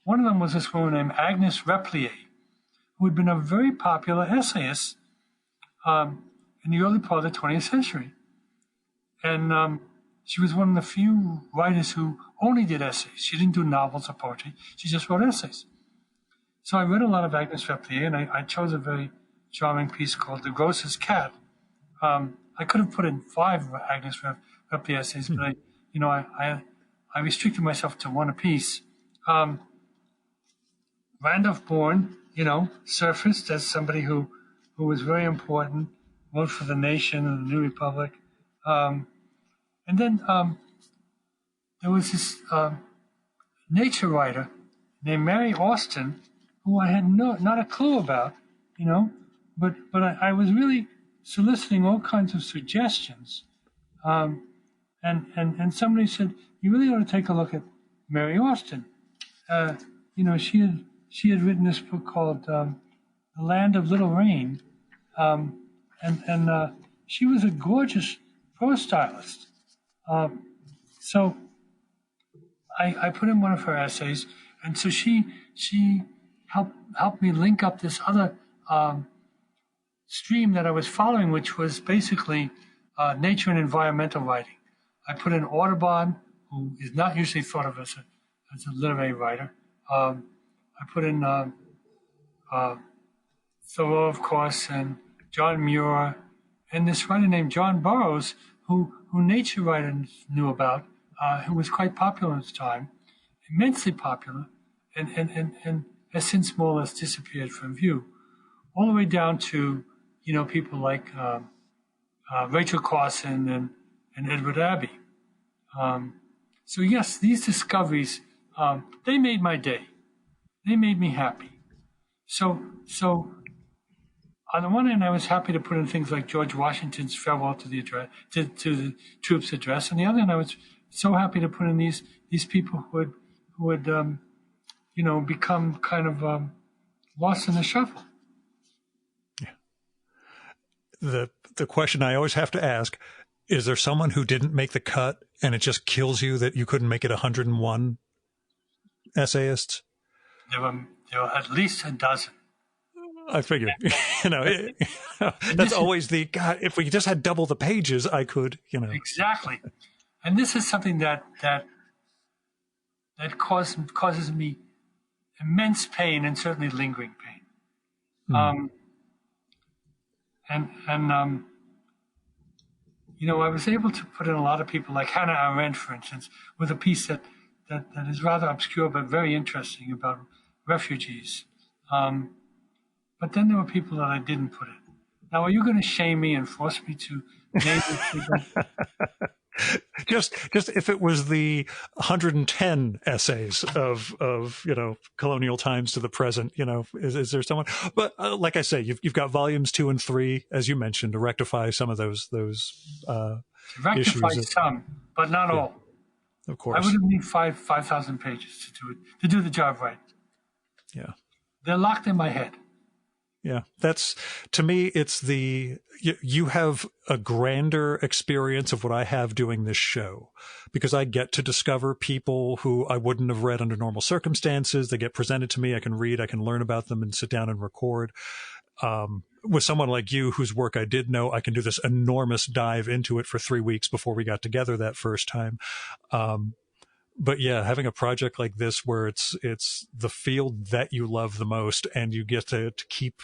One of them was this woman named Agnes Replier, who had been a very popular essayist in the early part of the 20th century, and she was one of the few writers who only did essays. She didn't do novels or poetry. She just wrote essays. So I read a lot of Agnes Repplier, and I chose a very charming piece called The Grocer's Cat. I could have put in 5 Agnes Repplier essays, but I restricted myself to one apiece. Randolph Bourne, surfaced as somebody who was very important, wrote for The Nation and The New Republic. And then there was this nature writer named Mary Austin, who I had not a clue about, but I was really soliciting all kinds of suggestions. And somebody said, you really ought to take a look at Mary Austin. She had written this book called The Land of Little Rain, and she was a gorgeous prose stylist. So I put in one of her essays, and so she helped me link up this other stream that I was following, which was basically nature and environmental writing. I put in Audubon, who is not usually thought of as a literary writer. I put in Thoreau, of course, and John Muir, and this writer named John Burroughs, who nature writers knew about, who was quite popular at the time, immensely popular, and has since more or less disappeared from view, all the way down to people like Rachel Carson and Edward Abbey. So yes, these discoveries, they made my day. They made me happy. So on the one hand, I was happy to put in things like George Washington's farewell to the troops address. On the other hand, I was so happy to put in these people who would become kind of lost in the shuffle. Yeah. The question I always have to ask, is there someone who didn't make the cut and it just kills you that you couldn't make it 101 essayists? There were at least a dozen. I figured, that's always the, God, if we just had double the pages, I could, Exactly. And this is something that causes me immense pain and certainly lingering pain. I was able to put in a lot of people like Hannah Arendt, for instance, with a piece that is rather obscure but very interesting about refugees. But then there were people that I didn't put in. Now, are you going to shame me and force me to name these people? Just if it was the 110 essays of colonial times to the present, is there someone? But like I say, you've got volumes 2 and 3, as you mentioned, to rectify some of those rectify issues. Some, but not all. Of course, I would have need 5,000 pages to do the job right. Yeah, they're locked in my head. Yeah, that's, to me, it's you have a grander experience of what I have doing this show, because I get to discover people who I wouldn't have read under normal circumstances. They get presented to me. I can read, I can learn about them and sit down and record. With someone like you, whose work I did know, I can do this enormous dive into it for 3 weeks before we got together that first time. But yeah, having a project like this where it's the field that you love the most, and you get to keep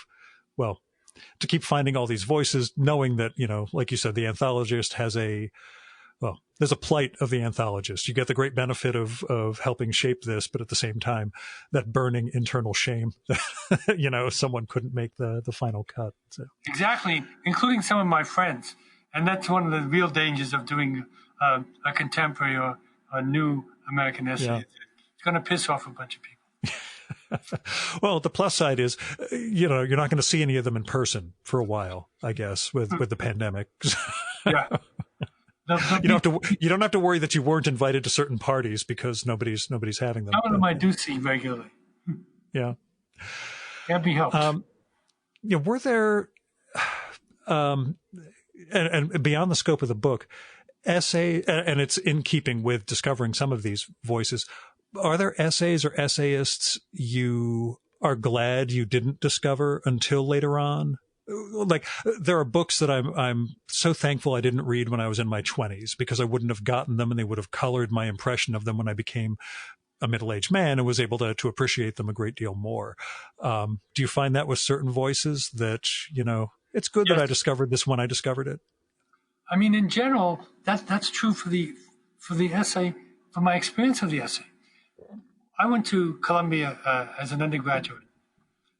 finding all these voices, knowing that, like you said, the anthologist has there's a plight of the anthologist. You get the great benefit of helping shape this, but at the same time, that burning internal shame that, someone couldn't make the final cut. So. Exactly, including some of my friends. And that's one of the real dangers of doing a contemporary or a new American essay. Yeah. It's going to piss off a bunch of people. Well, the plus side is, you're not going to see any of them in person for a while, I guess, with the pandemic. Yeah. You don't have to worry that you weren't invited to certain parties because nobody's having them. Some of them I do see regularly. Yeah. Can't be helped. Were there, and beyond the scope of the book, essay, and it's in keeping with discovering some of these voices, are there essays or essayists you are glad you didn't discover until later on? like there are books that I'm so thankful I didn't read when I was in my 20s, because I wouldn't have gotten them and they would have colored my impression of them when I became a middle-aged man and was able to appreciate them a great deal more. Do you find that with certain voices that, it's good that I discovered this when I discovered it? I mean, in general, that's true for the essay, for my experience of the essay. I went to Columbia as an undergraduate,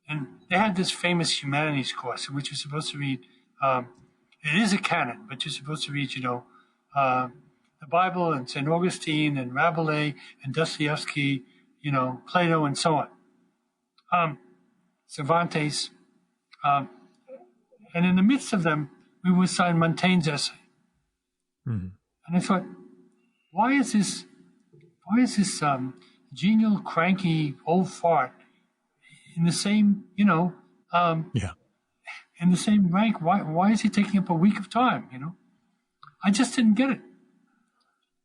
and they had this famous humanities course in which you're supposed to read, it is a canon, but you're supposed to read, the Bible and St. Augustine and Rabelais and Dostoevsky, Plato and so on, Cervantes. And in the midst of them, we were assigned Montaigne's essay. Mm-hmm. And I thought, why is this genial, cranky, old fart in the same, in the same rank? Why is he taking up a week of time? I just didn't get it.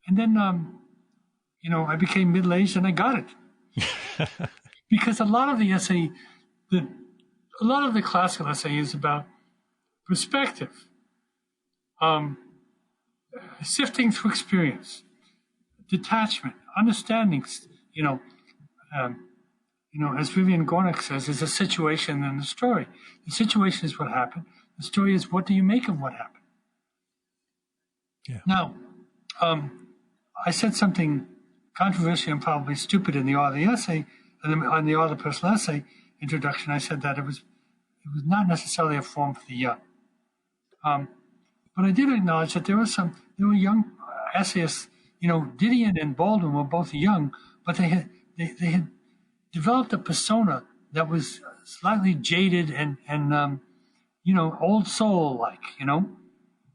And then, I became middle-aged and I got it. Because a lot of the essay, a lot of the classical essay is about perspective, sifting through experience, detachment, understandings, as Vivian Gornick says, is a situation and a story. The situation is what happened. The story is, what do you make of what happened? Yeah. Now, I said something controversial and probably stupid in the Art of the Essay, on the Art of the Personal Essay introduction. I said that it was not necessarily a form for the young. But I did acknowledge that there were young essayists. Didion and Baldwin were both young, but they had developed a persona that was slightly jaded and old soul like.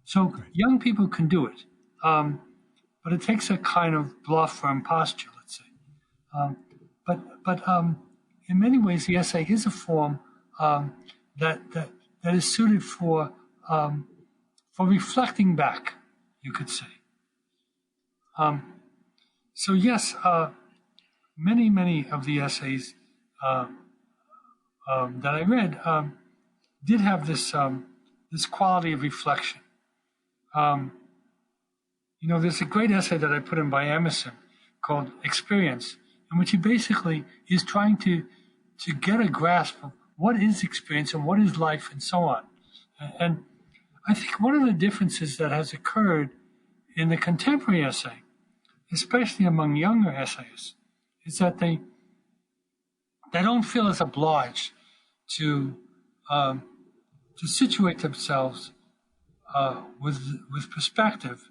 So young people can do it, but it takes a kind of bluff or imposture, let's say. But in many ways, the essay is a form that is suited for reflecting back, you could say. So yes, many of the essays that I read did have this quality of reflection. There's a great essay that I put in by Emerson called Experience, in which he basically is trying to get a grasp of what is experience and what is life and so on. And I think one of the differences that has occurred in the contemporary essay, especially among younger essayists, is that they don't feel as obliged to situate themselves with perspective.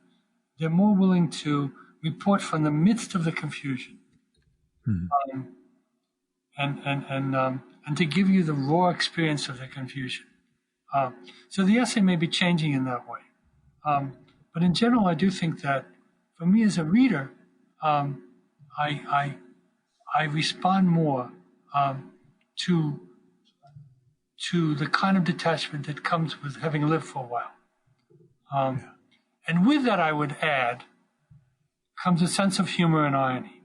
They're more willing to report from the midst of the confusion, and to give you the raw experience of the confusion. So the essay may be changing in that way, but in general, I do think that for me as a reader, I respond more to the kind of detachment that comes with having lived for a while. And with that, I would add, comes a sense of humor and irony.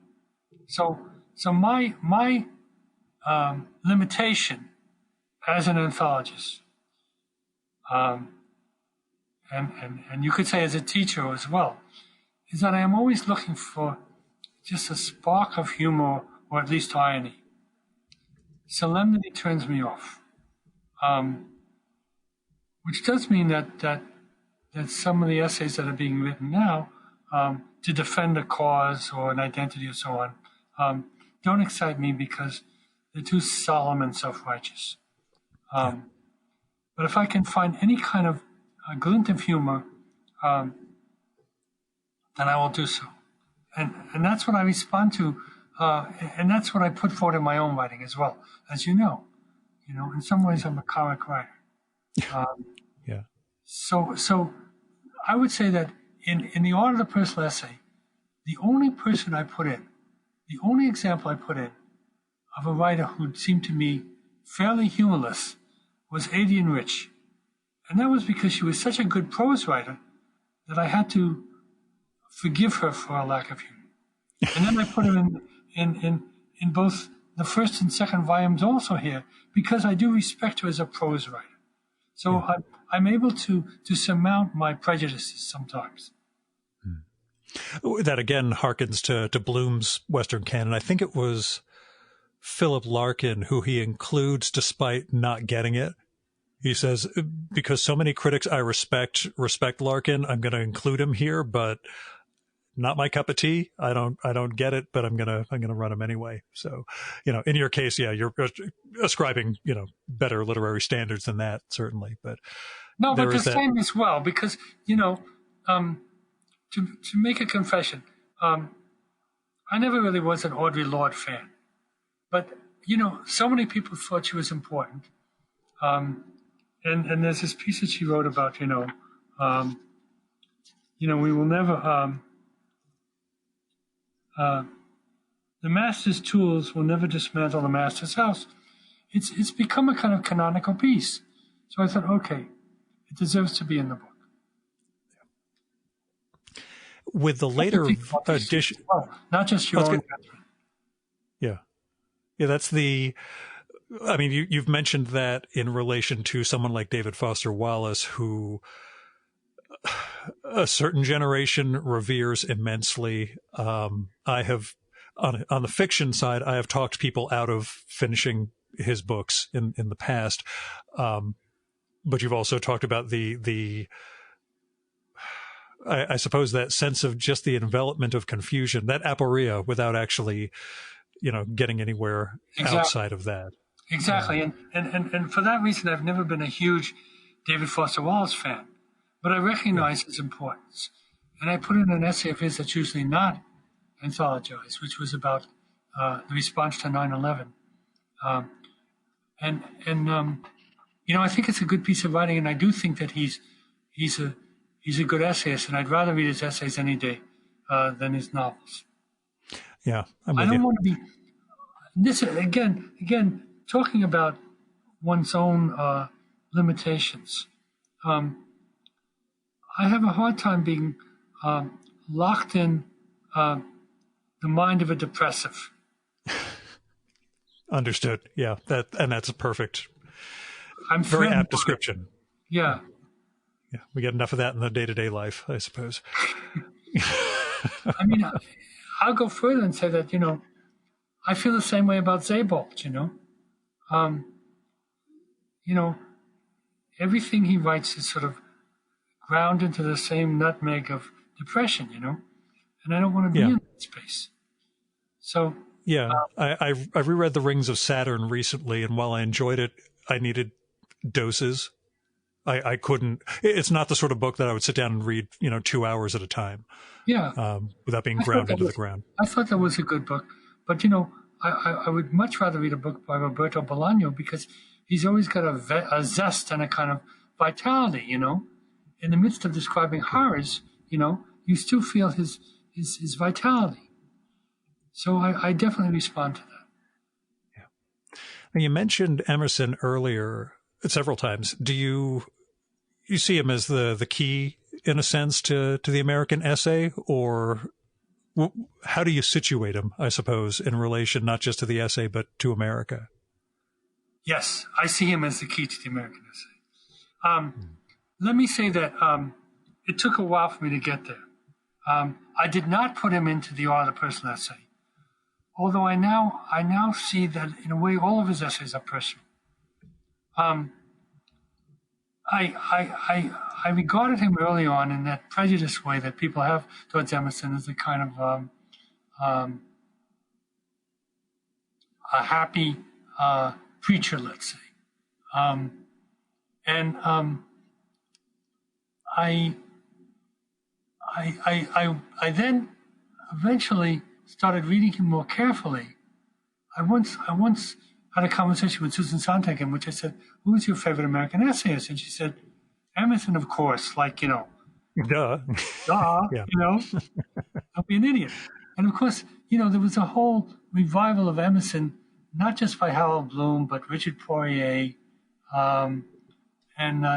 So my limitation as an anthologist, and you could say as a teacher as well, is that I am always looking for just a spark of humor or at least irony. Solemnity turns me off, which does mean that some of the essays that are being written now to defend a cause or an identity or so on don't excite me because they're too solemn and self-righteous. But if I can find any kind of a glint of humor, then I will do so. And that's what I respond to, and that's what I put forward in my own writing as well. As you know, in some ways I'm a comic writer. Yeah. So I would say that in the Art of the Personal Essay, the only person I put in, the only example I put in of a writer who seemed to me fairly humorless was Adrienne Rich. And that was because she was such a good prose writer that I had to forgive her for a lack of humor. And then I put her in both the first and second volumes also here because I do respect her as a prose writer. So I'm able to surmount my prejudices sometimes. That again harkens to Bloom's Western canon. I think it was Philip Larkin who he includes despite not getting it. He says, because so many critics I respect Larkin, I'm going to include him here, but not my cup of tea. I don't get it, but I'm going to run him anyway. So, in your case, yeah, you're ascribing, better literary standards than that, certainly. But no, but the same as well, because, to make a confession, I never really was an Audre Lorde fan, but so many people thought she was important, and there's this piece that she wrote about, we will never, the master's tools will never dismantle the master's house. It's become a kind of canonical piece, so I thought, okay, it deserves to be in the book. With the later edition, not just your own judgment. Yeah, that's the. I mean, you've mentioned that in relation to someone like David Foster Wallace, who a certain generation reveres immensely. I have on the fiction side, I have talked people out of finishing his books in the past, but you've also talked about the. I suppose that sense of just the envelopment of confusion, that aporia, without actually, getting anywhere outside of that. Exactly. And for that reason, I've never been a huge David Foster Wallace fan, but I recognize his importance. And I put in an essay of his that's usually not anthologized, which was about the response to 9/11. I think it's a good piece of writing, and I do think that he's a good essayist, and I'd rather read his essays any day than his novels. Yeah, I don't want to be. This again, talking about one's own limitations. I have a hard time being locked in the mind of a depressive. Understood. Yeah, that's a perfect, I'm very apt description. Yeah. Yeah, we get enough of that in the day-to-day life, I suppose. I mean, I'll go further and say that, I feel the same way about Sebald, everything he writes is sort of ground into the same nutmeg of depression, and I don't want to be in that space. So yeah, I reread The Rings of Saturn recently, and while I enjoyed it, I needed doses. I couldn't. It's not the sort of book that I would sit down and read, 2 hours at a time. Yeah, without being ground into the ground. I thought that was a good book, but I would much rather read a book by Roberto Bolaño because he's always got a zest and a kind of vitality. In the midst of describing horrors, you still feel his vitality. So I definitely respond to that. Yeah. Now, you mentioned Emerson earlier several times. Do you see him as the key, in a sense, to the American essay, or how do you situate him, I suppose, in relation not just to the essay, but to America? Yes, I see him as the key to the American essay. Let me say that it took a while for me to get there. I did not put him into the Art of the Personal essay, although I now see that, in a way, all of his essays are personal. I regarded him early on in that prejudiced way that people have towards Emerson as a kind of a happy preacher, let's say. I then eventually started reading him more carefully. I once had a conversation with Susan Sontag in which I said, "Who's your favorite American essayist?" And she said, "Emerson, of course, Duh. Duh, Yeah. Don't be an idiot." And of course, there was a whole revival of Emerson, not just by Harold Bloom, but Richard Poirier and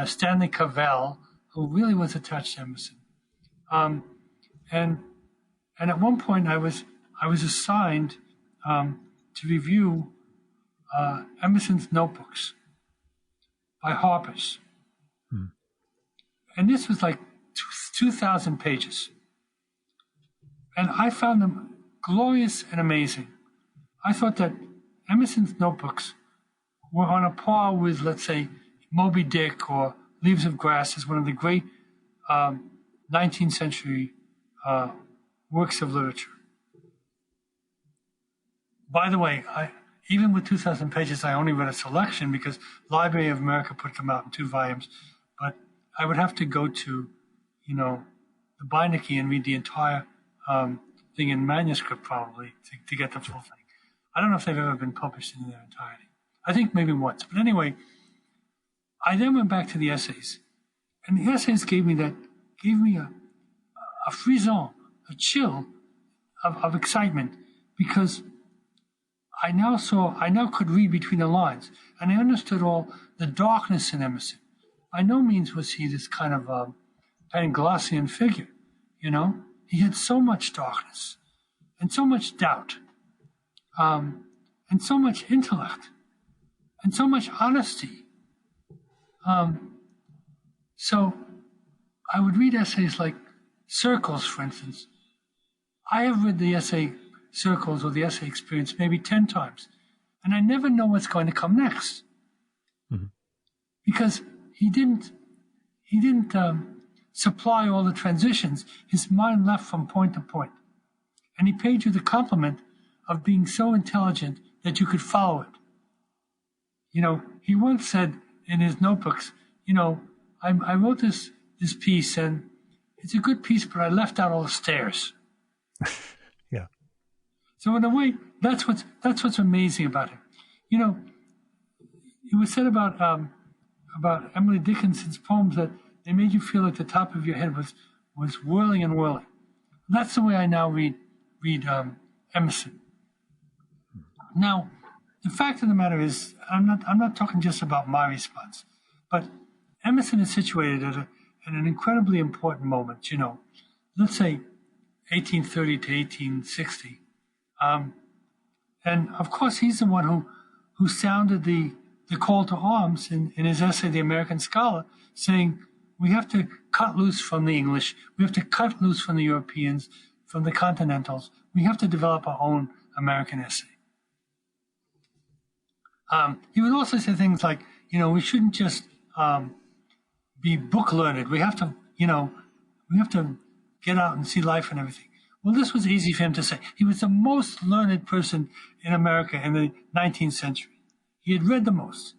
Stanley Cavell, who really was attached to Emerson. And at one point, I was assigned to review Emerson's notebooks by Harper's. And this was like 2,000 pages. And I found them glorious and amazing. I thought that Emerson's notebooks were on a par with, let's say, Moby Dick or Leaves of Grass as one of the great 19th century works of literature. By the way, even with 2,000 pages, I only read a selection because Library of America put them out in 2 volumes. But I would have to go to, the Beinecke and read the entire thing in manuscript probably to get the full thing. I don't know if they've ever been published in their entirety. I think maybe once. But anyway, I then went back to the essays. And the essays gave me a frisson, a chill of excitement, because I now could read between the lines, and I understood all the darkness in Emerson. By no means was he this kind of Panglossian figure, He had so much darkness, and so much doubt, and so much intellect, and so much honesty. So I would read essays like Circles, for instance. I have read the essay Circles or the essay Experience maybe 10 times, and I never know what's going to come next. Mm-hmm. Because he didn't supply all the transitions. His mind left from point to point. And he paid you the compliment of being so intelligent that you could follow it. He once said in his notebooks, I wrote this piece, and it's a good piece, but I left out all the stairs. Yeah. So in a way, that's what's amazing about him. It was said about Emily Dickinson's poems that they made you feel like the top of your head was whirling and whirling. That's the way I now read Emerson. Now, the fact of the matter is, I'm not talking just about my response, but Emerson is situated at an incredibly important moment. Let's say 1830 to 1860, and of course he's the one who sounded the call to arms in his essay, The American Scholar, saying we have to cut loose from the English, we have to cut loose from the Europeans, from the Continentals. We have to develop our own American essay. He would also say things like, we shouldn't just be book learned. We have to get out and see life and everything. Well, this was easy for him to say. He was the most learned person in America in the 19th century. He had read the most.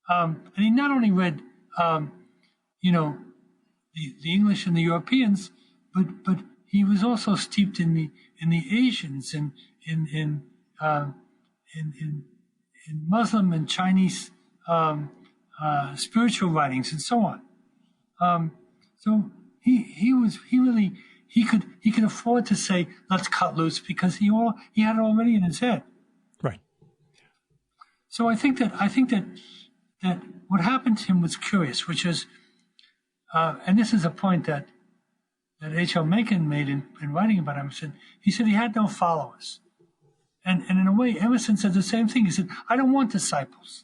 And he not only read, the English and the Europeans, but he was also steeped in the Asians and in Muslim and Chinese spiritual writings and so on. So he could afford to say, let's cut loose, because he had it already in his head. Right. So I think that what happened to him was curious, which is, and this is a point that H.L. Mencken made in writing about Emerson. He said he had no followers. And in a way, Emerson said the same thing. He said, I don't want disciples.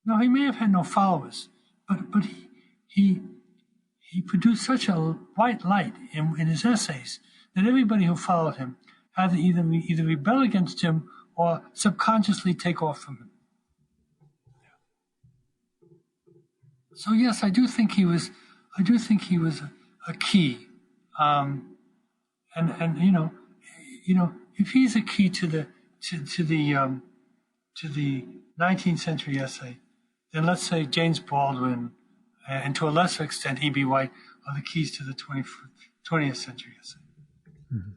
Now, he may have had no followers, but he produced such a white light in his essays that everybody who followed him had to either rebel against him or subconsciously take off from him. So yes, I do think he was a key, and if he's a key to the 19th century essay, then let's say James Baldwin, and to a lesser extent E.B. White, are the keys to the 20th century essay. Mm-hmm.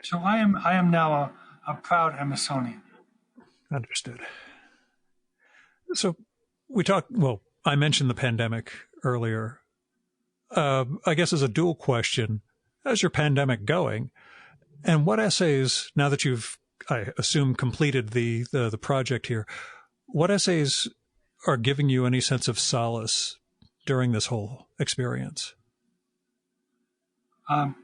So I am now a proud Emersonian. Understood. So I mentioned the pandemic earlier. I guess as a dual question, how's your pandemic going? And what essays, now that you've, I assume, completed the project here, what essays are giving you any sense of solace during this whole experience? All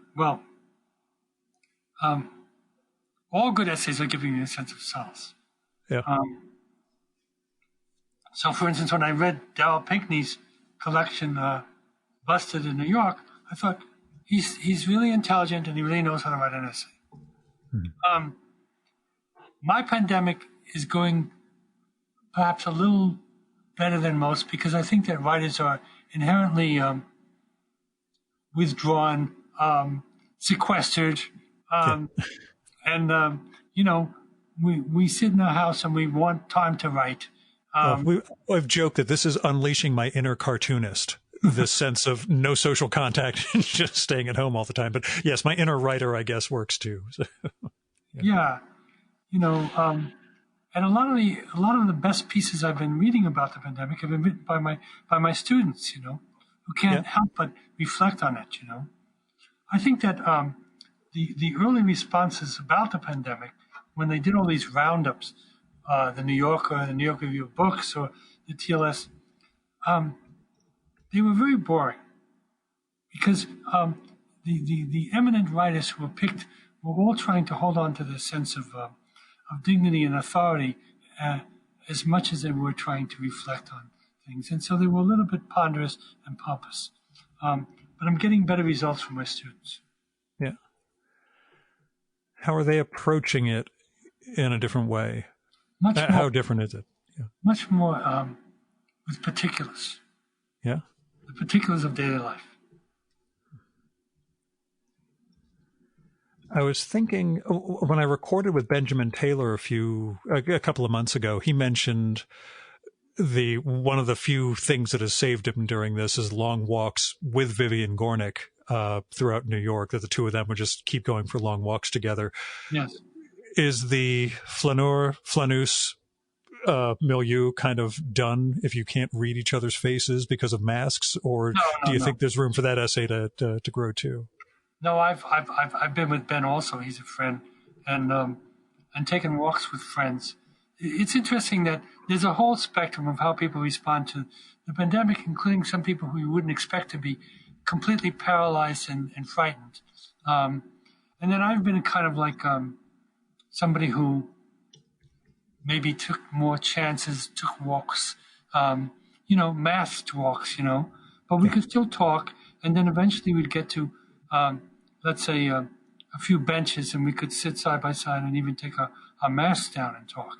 good essays are giving you a sense of solace. Yeah. So, for instance, when I read Darryl Pinckney's collection, Busted in New York, I thought he's really intelligent and he really knows how to write an essay. My pandemic is going perhaps a little better than most because I think that writers are inherently withdrawn, sequestered, and we sit in our house and we want time to write. I've joked that this is unleashing my inner cartoonist. This sense of no social contact, just staying at home all the time. But yes, my inner writer, I guess, works too. So, yeah, and a lot of the best pieces I've been reading about the pandemic have been written by my students, who can't help but reflect on it. I think that the early responses about the pandemic, when they did all these roundups, the New Yorker, the New York Review of Books, or the TLS, they were very boring because the eminent writers who were picked were all trying to hold on to the sense of dignity and authority as much as they were trying to reflect on things. And so they were a little bit ponderous and pompous. But I'm getting better results from my students. Yeah. How are they approaching it in a different way? How different is it? Yeah. Much more with particulars. Yeah. The particulars of daily life. I was thinking when I recorded with Benjamin Taylor a couple of months ago, he mentioned one of the few things that has saved him during this is long walks with Vivian Gornick throughout New York, that the two of them would just keep going for long walks together. Yes. Is the flaneur milieu kind of done if you can't read each other's faces because of masks, or do you think there's room for that essay to grow too? No, I've been with Ben also. He's a friend, and taken walks with friends. It's interesting that there's a whole spectrum of how people respond to the pandemic, including some people who you wouldn't expect to be completely paralyzed and frightened. And then I've been kind of like somebody who maybe took more chances, took walks, masked walks, but we could still talk. And then eventually we'd get to, let's say, a few benches, and we could sit side by side and even take our masks down and talk,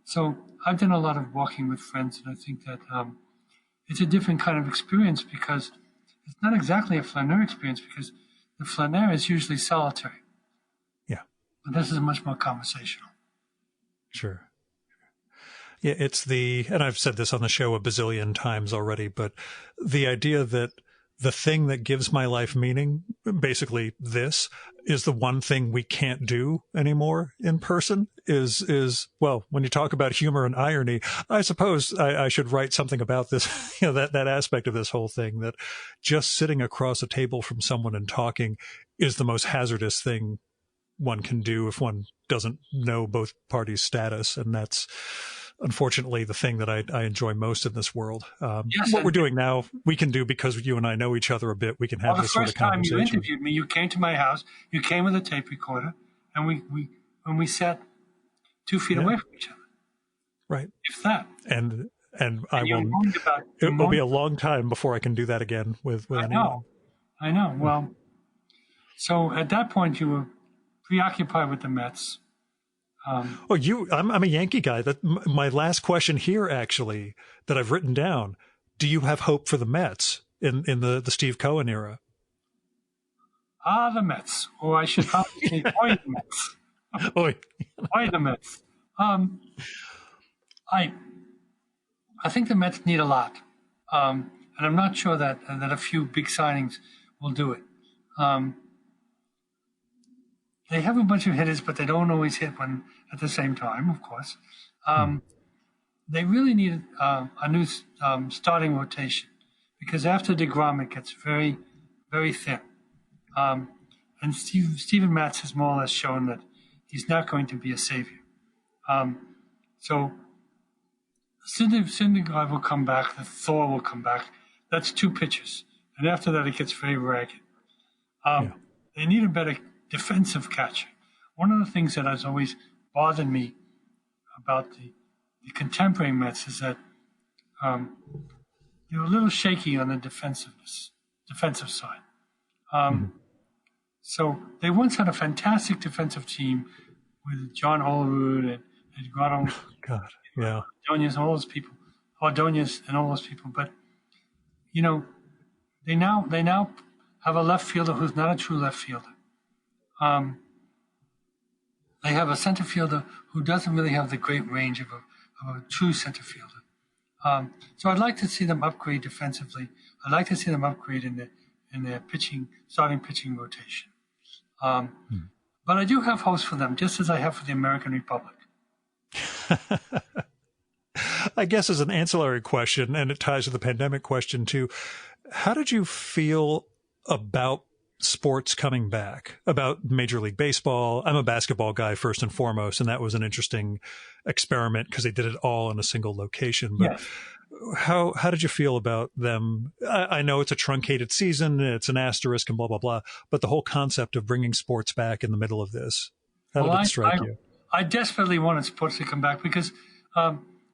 So I've done a lot of walking with friends, and I think that it's a different kind of experience because it's not exactly a flaneur experience because the flaneur is usually solitary. Yeah. But this is much more conversational. Sure. Yeah, and I've said this on the show a bazillion times already, but the idea that the thing that gives my life meaning, basically this, is the one thing we can't do anymore in person is well, when you talk about humor and irony, I suppose I should write something about this, that aspect of this whole thing, that just sitting across a table from someone and talking is the most hazardous thing one can do if one doesn't know both parties' status. And that's unfortunately the thing that I enjoy most in this world. What we're doing now, we can do because you and I know each other a bit. We can have this sort of conversation. The first time you interviewed me, you came to my house, you came with a tape recorder, and we sat 2 feet away from each other. Right. If that. And it will be a long time before I can do that again with anyone. I know. Well, so at that point you were preoccupied with the Mets. I'm a Yankee guy. My last question here, actually, that I've written down: do you have hope for the Mets in the Steve Cohen era? The Mets, or I should probably say, the Mets. The Mets. I think the Mets need a lot, and I'm not sure that a few big signings will do it. They have a bunch of hitters, but they don't always hit one at the same time, of course. They really need a new starting rotation because after DeGrom, it gets very, very thin. And Steven Matz has more or less shown that he's not going to be a savior. So Syndergaard will come back, the Thor will come back. That's 2 pitchers. And after that, it gets very ragged. They need a better defensive catcher. One of the things that has always bothered me about the contemporary Mets is that they were a little shaky on the defensive side. So they once had a fantastic defensive team with John Olerud and Eduardo God, yeah. Ordonez and all those people, But they now have a left fielder who's not a true left fielder. They have a center fielder who doesn't really have the great range of a true center fielder. So I'd like to see them upgrade defensively. I'd like to see them upgrade in their starting pitching rotation. But I do have hopes for them, just as I have for the American Republic. I guess as an ancillary question, and it ties to the pandemic question too, how did you feel about sports coming back, about Major League Baseball? I'm a basketball guy first and foremost, and that was an interesting experiment because they did it all in a single location. But Yes. how did you feel about them? I know it's a truncated season, it's an asterisk and blah, blah, blah, but the whole concept of bringing sports back in the middle of this, how did it strike you? I desperately wanted sports to come back because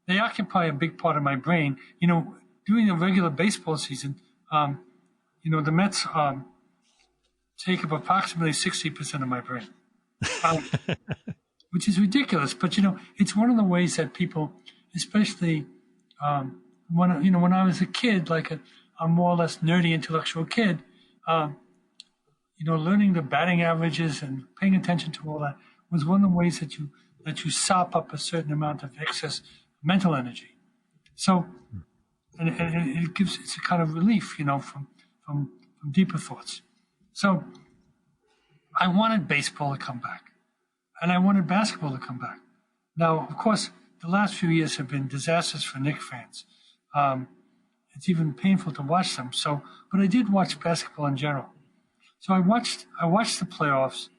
they occupy a big part of my brain. During the regular baseball season, the Mets take up approximately 60% of my brain, which is ridiculous. But, it's one of the ways that people, especially when I was a kid, like a more or less nerdy intellectual kid, learning the batting averages and paying attention to all that was one of the ways that you sop up a certain amount of excess mental energy. So, and it's a kind of relief, from deeper thoughts. So, I wanted baseball to come back, and I wanted basketball to come back. Now, of course, the last few years have been disasters for Knicks fans. It's even painful to watch them. So, but I did watch basketball in general. So I watched the playoffs.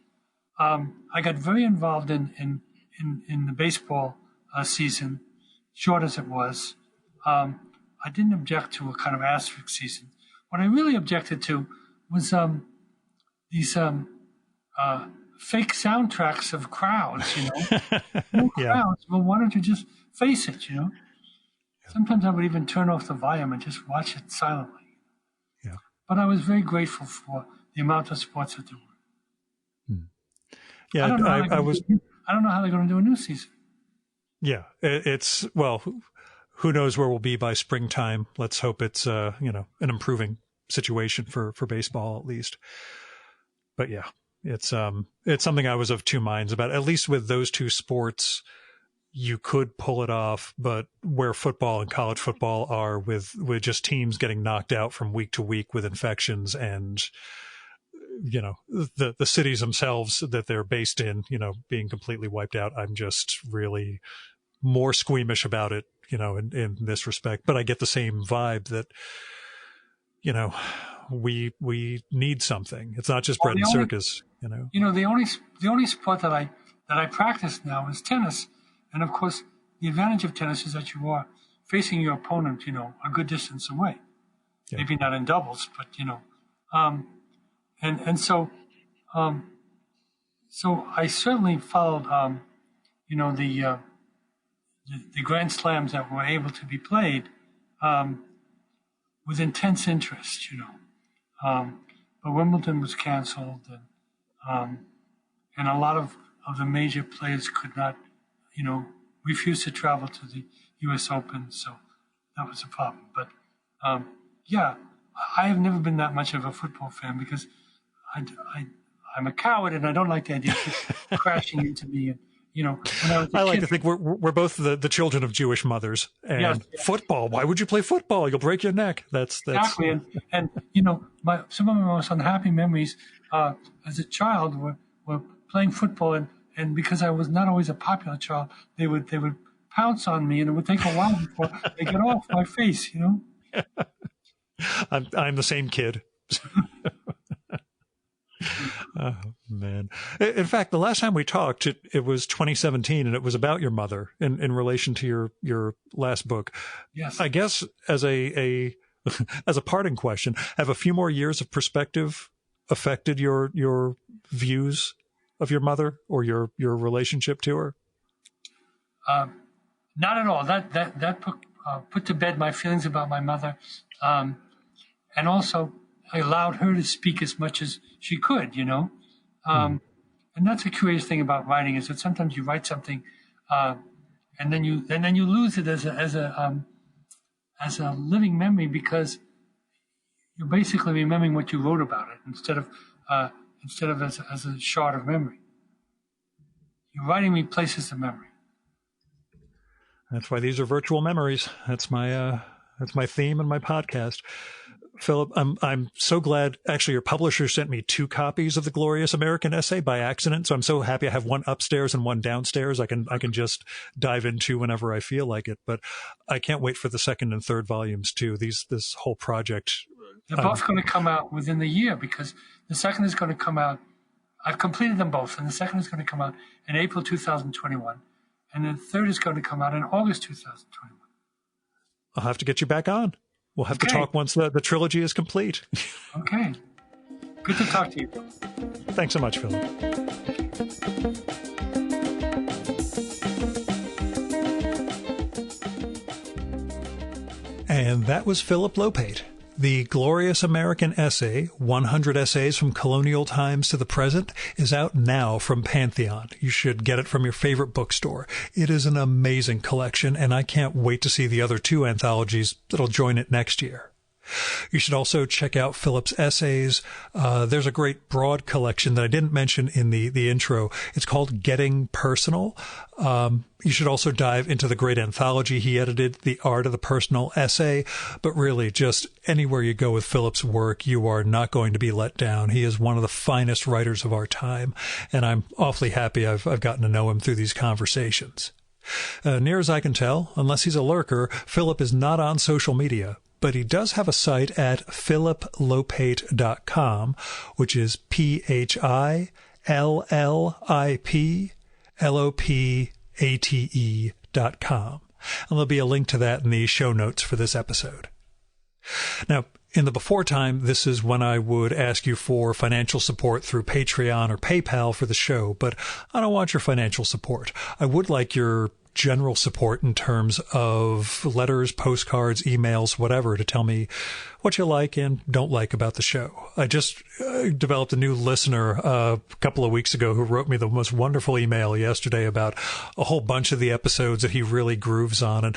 I got very involved in the baseball season, short as it was. I didn't object to a kind of asterisk season. What I really objected to was these fake soundtracks of crowds, No Yeah. crowds. Well, why don't you just face it, Sometimes I would even turn off the volume and just watch it silently. Yeah. But I was very grateful for the amount of sports that there were. Yeah, I don't know how they're going to do a new season. Yeah, well, who knows where we'll be by springtime. Let's hope it's, an improving situation for baseball at least. But yeah, it's something I was of two minds about. At least with those two sports, you could pull it off, but where football and college football are with just teams getting knocked out from week to week with infections and, the cities themselves that they're based in, being completely wiped out. I'm just really more squeamish about it, in this respect. But I get the same vibe that, we need something. It's not just bread and circus, The only sport that I practice now is tennis. And of course, the advantage of tennis is that you are facing your opponent, a good distance away. Yeah. Maybe not in doubles, but so I certainly followed, the Grand Slams that were able to be played with intense interest, But Wimbledon was canceled, and a lot of the major players could not, refused to travel to the U.S. Open, so that was a problem. But I have never been that much of a football fan because I'm a coward and I don't like the idea of people crashing into me. And when I was I like to think we're both the children of Jewish mothers. And yes. Football, why would you play football? You'll break your neck. That's exactly. And some of my most unhappy memories as a child were playing football, and because I was not always a popular child, they would pounce on me, and it would take a while before they get off my face. I'm the same kid. Oh, man. In fact, the last time we talked, it was 2017, and it was about your mother in relation to your last book. Yes. I guess as a parting question, have a few more years of perspective affected your views of your mother or your relationship to her? Not at all. That put to bed my feelings about my mother, and also allowed her to speak as much as she could. And that's a curious thing about writing, is that sometimes you write something, and then you lose it as a living memory, because you're basically remembering what you wrote about it instead of as a shard of memory. Your writing replaces the memory. That's why these are virtual memories. That's my theme in my podcast. Philip, I'm so glad. Actually, your publisher sent me 2 copies of The Glorious American Essay by accident, so I'm so happy I have one upstairs and one downstairs. I can just dive into whenever I feel like it. But I can't wait for the second and third volumes too. This whole project. They're both going to come out within the year, because the second is going to come out. I've completed them both, and the second is going to come out in April 2021, and the third is going to come out in August 2021. I'll have to get you back on. We'll have to talk once the trilogy is complete. Okay. Good to talk to you. Thanks so much, Philip. And that was Philip Lopate. The Glorious American Essay, 100 Essays from Colonial Times to the Present, is out now from Pantheon. You should get it from your favorite bookstore. It is an amazing collection, and I can't wait to see the other 2 anthologies that'll join it next year. You should also check out Philip's essays. There's a great broad collection that I didn't mention in the intro. It's called Getting Personal. You should also dive into the great anthology he edited, The Art of the Personal Essay. But really, just anywhere you go with Philip's work, you are not going to be let down. He is one of the finest writers of our time, and I'm awfully happy I've gotten to know him through these conversations. Near as I can tell, unless he's a lurker, Philip is not on social media. But he does have a site at philiplopate.com, which is philliplopate.com. And there'll be a link to that in the show notes for this episode. Now, in the before time, this is when I would ask you for financial support through Patreon or PayPal for the show, but I don't want your financial support. I would like your general support in terms of letters, postcards, emails, whatever, to tell me what you like and don't like about the show. I just developed a new listener a couple of weeks ago who wrote me the most wonderful email yesterday about a whole bunch of the episodes that he really grooves on.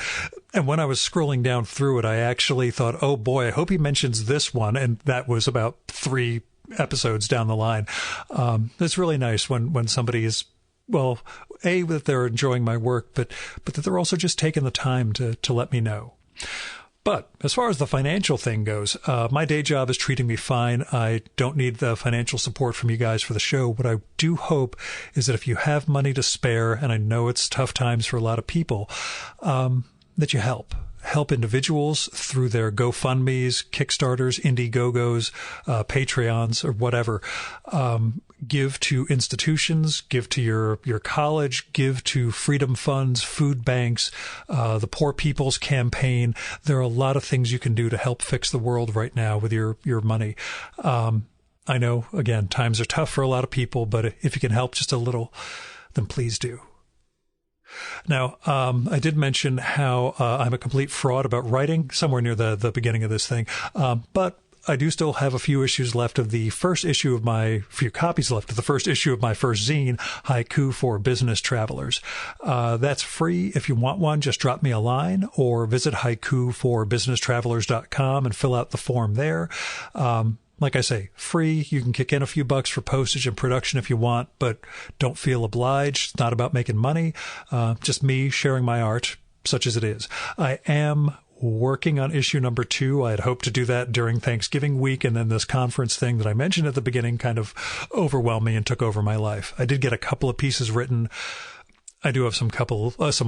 And when I was scrolling down through it, I actually thought, oh boy, I hope he mentions this one. And that was about 3 episodes down the line. It's really nice when somebody is, well, A, that they're enjoying my work, but that they're also just taking the time to let me know. But as far as the financial thing goes, my day job is treating me fine. I don't need the financial support from you guys for the show. What I do hope is that if you have money to spare, and I know it's tough times for a lot of people, that you help individuals through their GoFundMes, Kickstarters, Indiegogos, Patreons, or whatever. Give to institutions, give to your college, give to freedom funds, food banks, the Poor People's Campaign. There are a lot of things you can do to help fix the world right now with your money. I know, again, times are tough for a lot of people, but if you can help just a little, then please do. Now, I did mention how I'm a complete fraud about writing somewhere near the beginning of this thing, but I do still have a few issues left of the first issue of few copies left of the first issue of my first zine, Haiku for Business Travelers. That's free. If you want one, just drop me a line or visit haikuforbusinesstravelers.com and fill out the form there. Like I say, free. You can kick in a few bucks for postage and production if you want, but don't feel obliged. It's not about making money. Just me sharing my art, such as it is. I am working on issue number 2. I had hoped to do that during Thanksgiving week, and then this conference thing that I mentioned at the beginning kind of overwhelmed me and took over my life. I did get a couple of pieces written. I do have some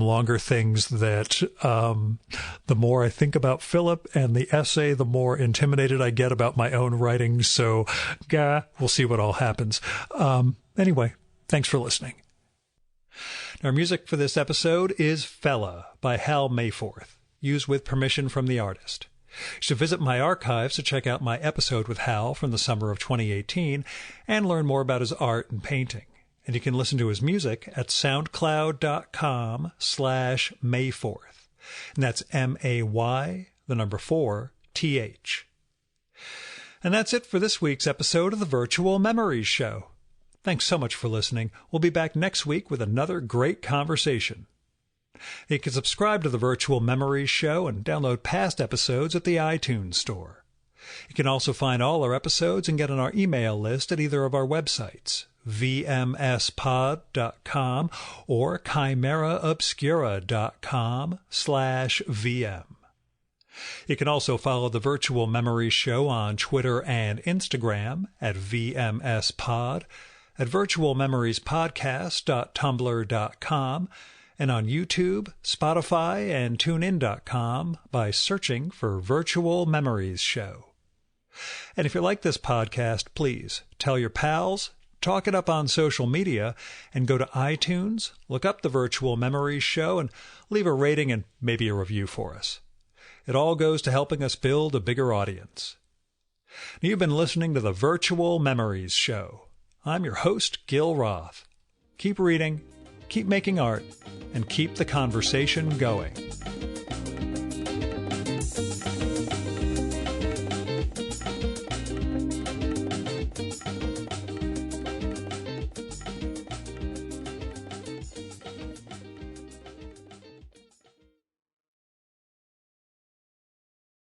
longer things that the more I think about Philip and the essay, the more intimidated I get about my own writing. So, we'll see what all happens. Anyway, thanks for listening. Our music for this episode is Fella by Hal Mayforth, used with permission from the artist. You should visit my archives to check out my episode with Hal from the summer of 2018 and learn more about his art and painting. And you can listen to his music at soundcloud.com/May4th. And that's MAY, the number 4TH. And that's it for this week's episode of the Virtual Memories Show. Thanks so much for listening. We'll be back next week with another great conversation. You can subscribe to the Virtual Memories Show and download past episodes at the iTunes Store. You can also find all our episodes and get on our email list at either of our websites, vmspod.com or chimeraobscura.com/VM. You can also follow the Virtual Memories Show on Twitter and Instagram at VMSPod, at virtualmemoriespodcast.tumblr.com, and on YouTube, Spotify, and TuneIn.com by searching for Virtual Memories Show. And if you like this podcast, please tell your pals, talk it up on social media, and go to iTunes, look up the Virtual Memories Show, and leave a rating and maybe a review for us. It all goes to helping us build a bigger audience. You've been listening to the Virtual Memories Show. I'm your host, Gil Roth. Keep reading, keep making art, and keep the conversation going.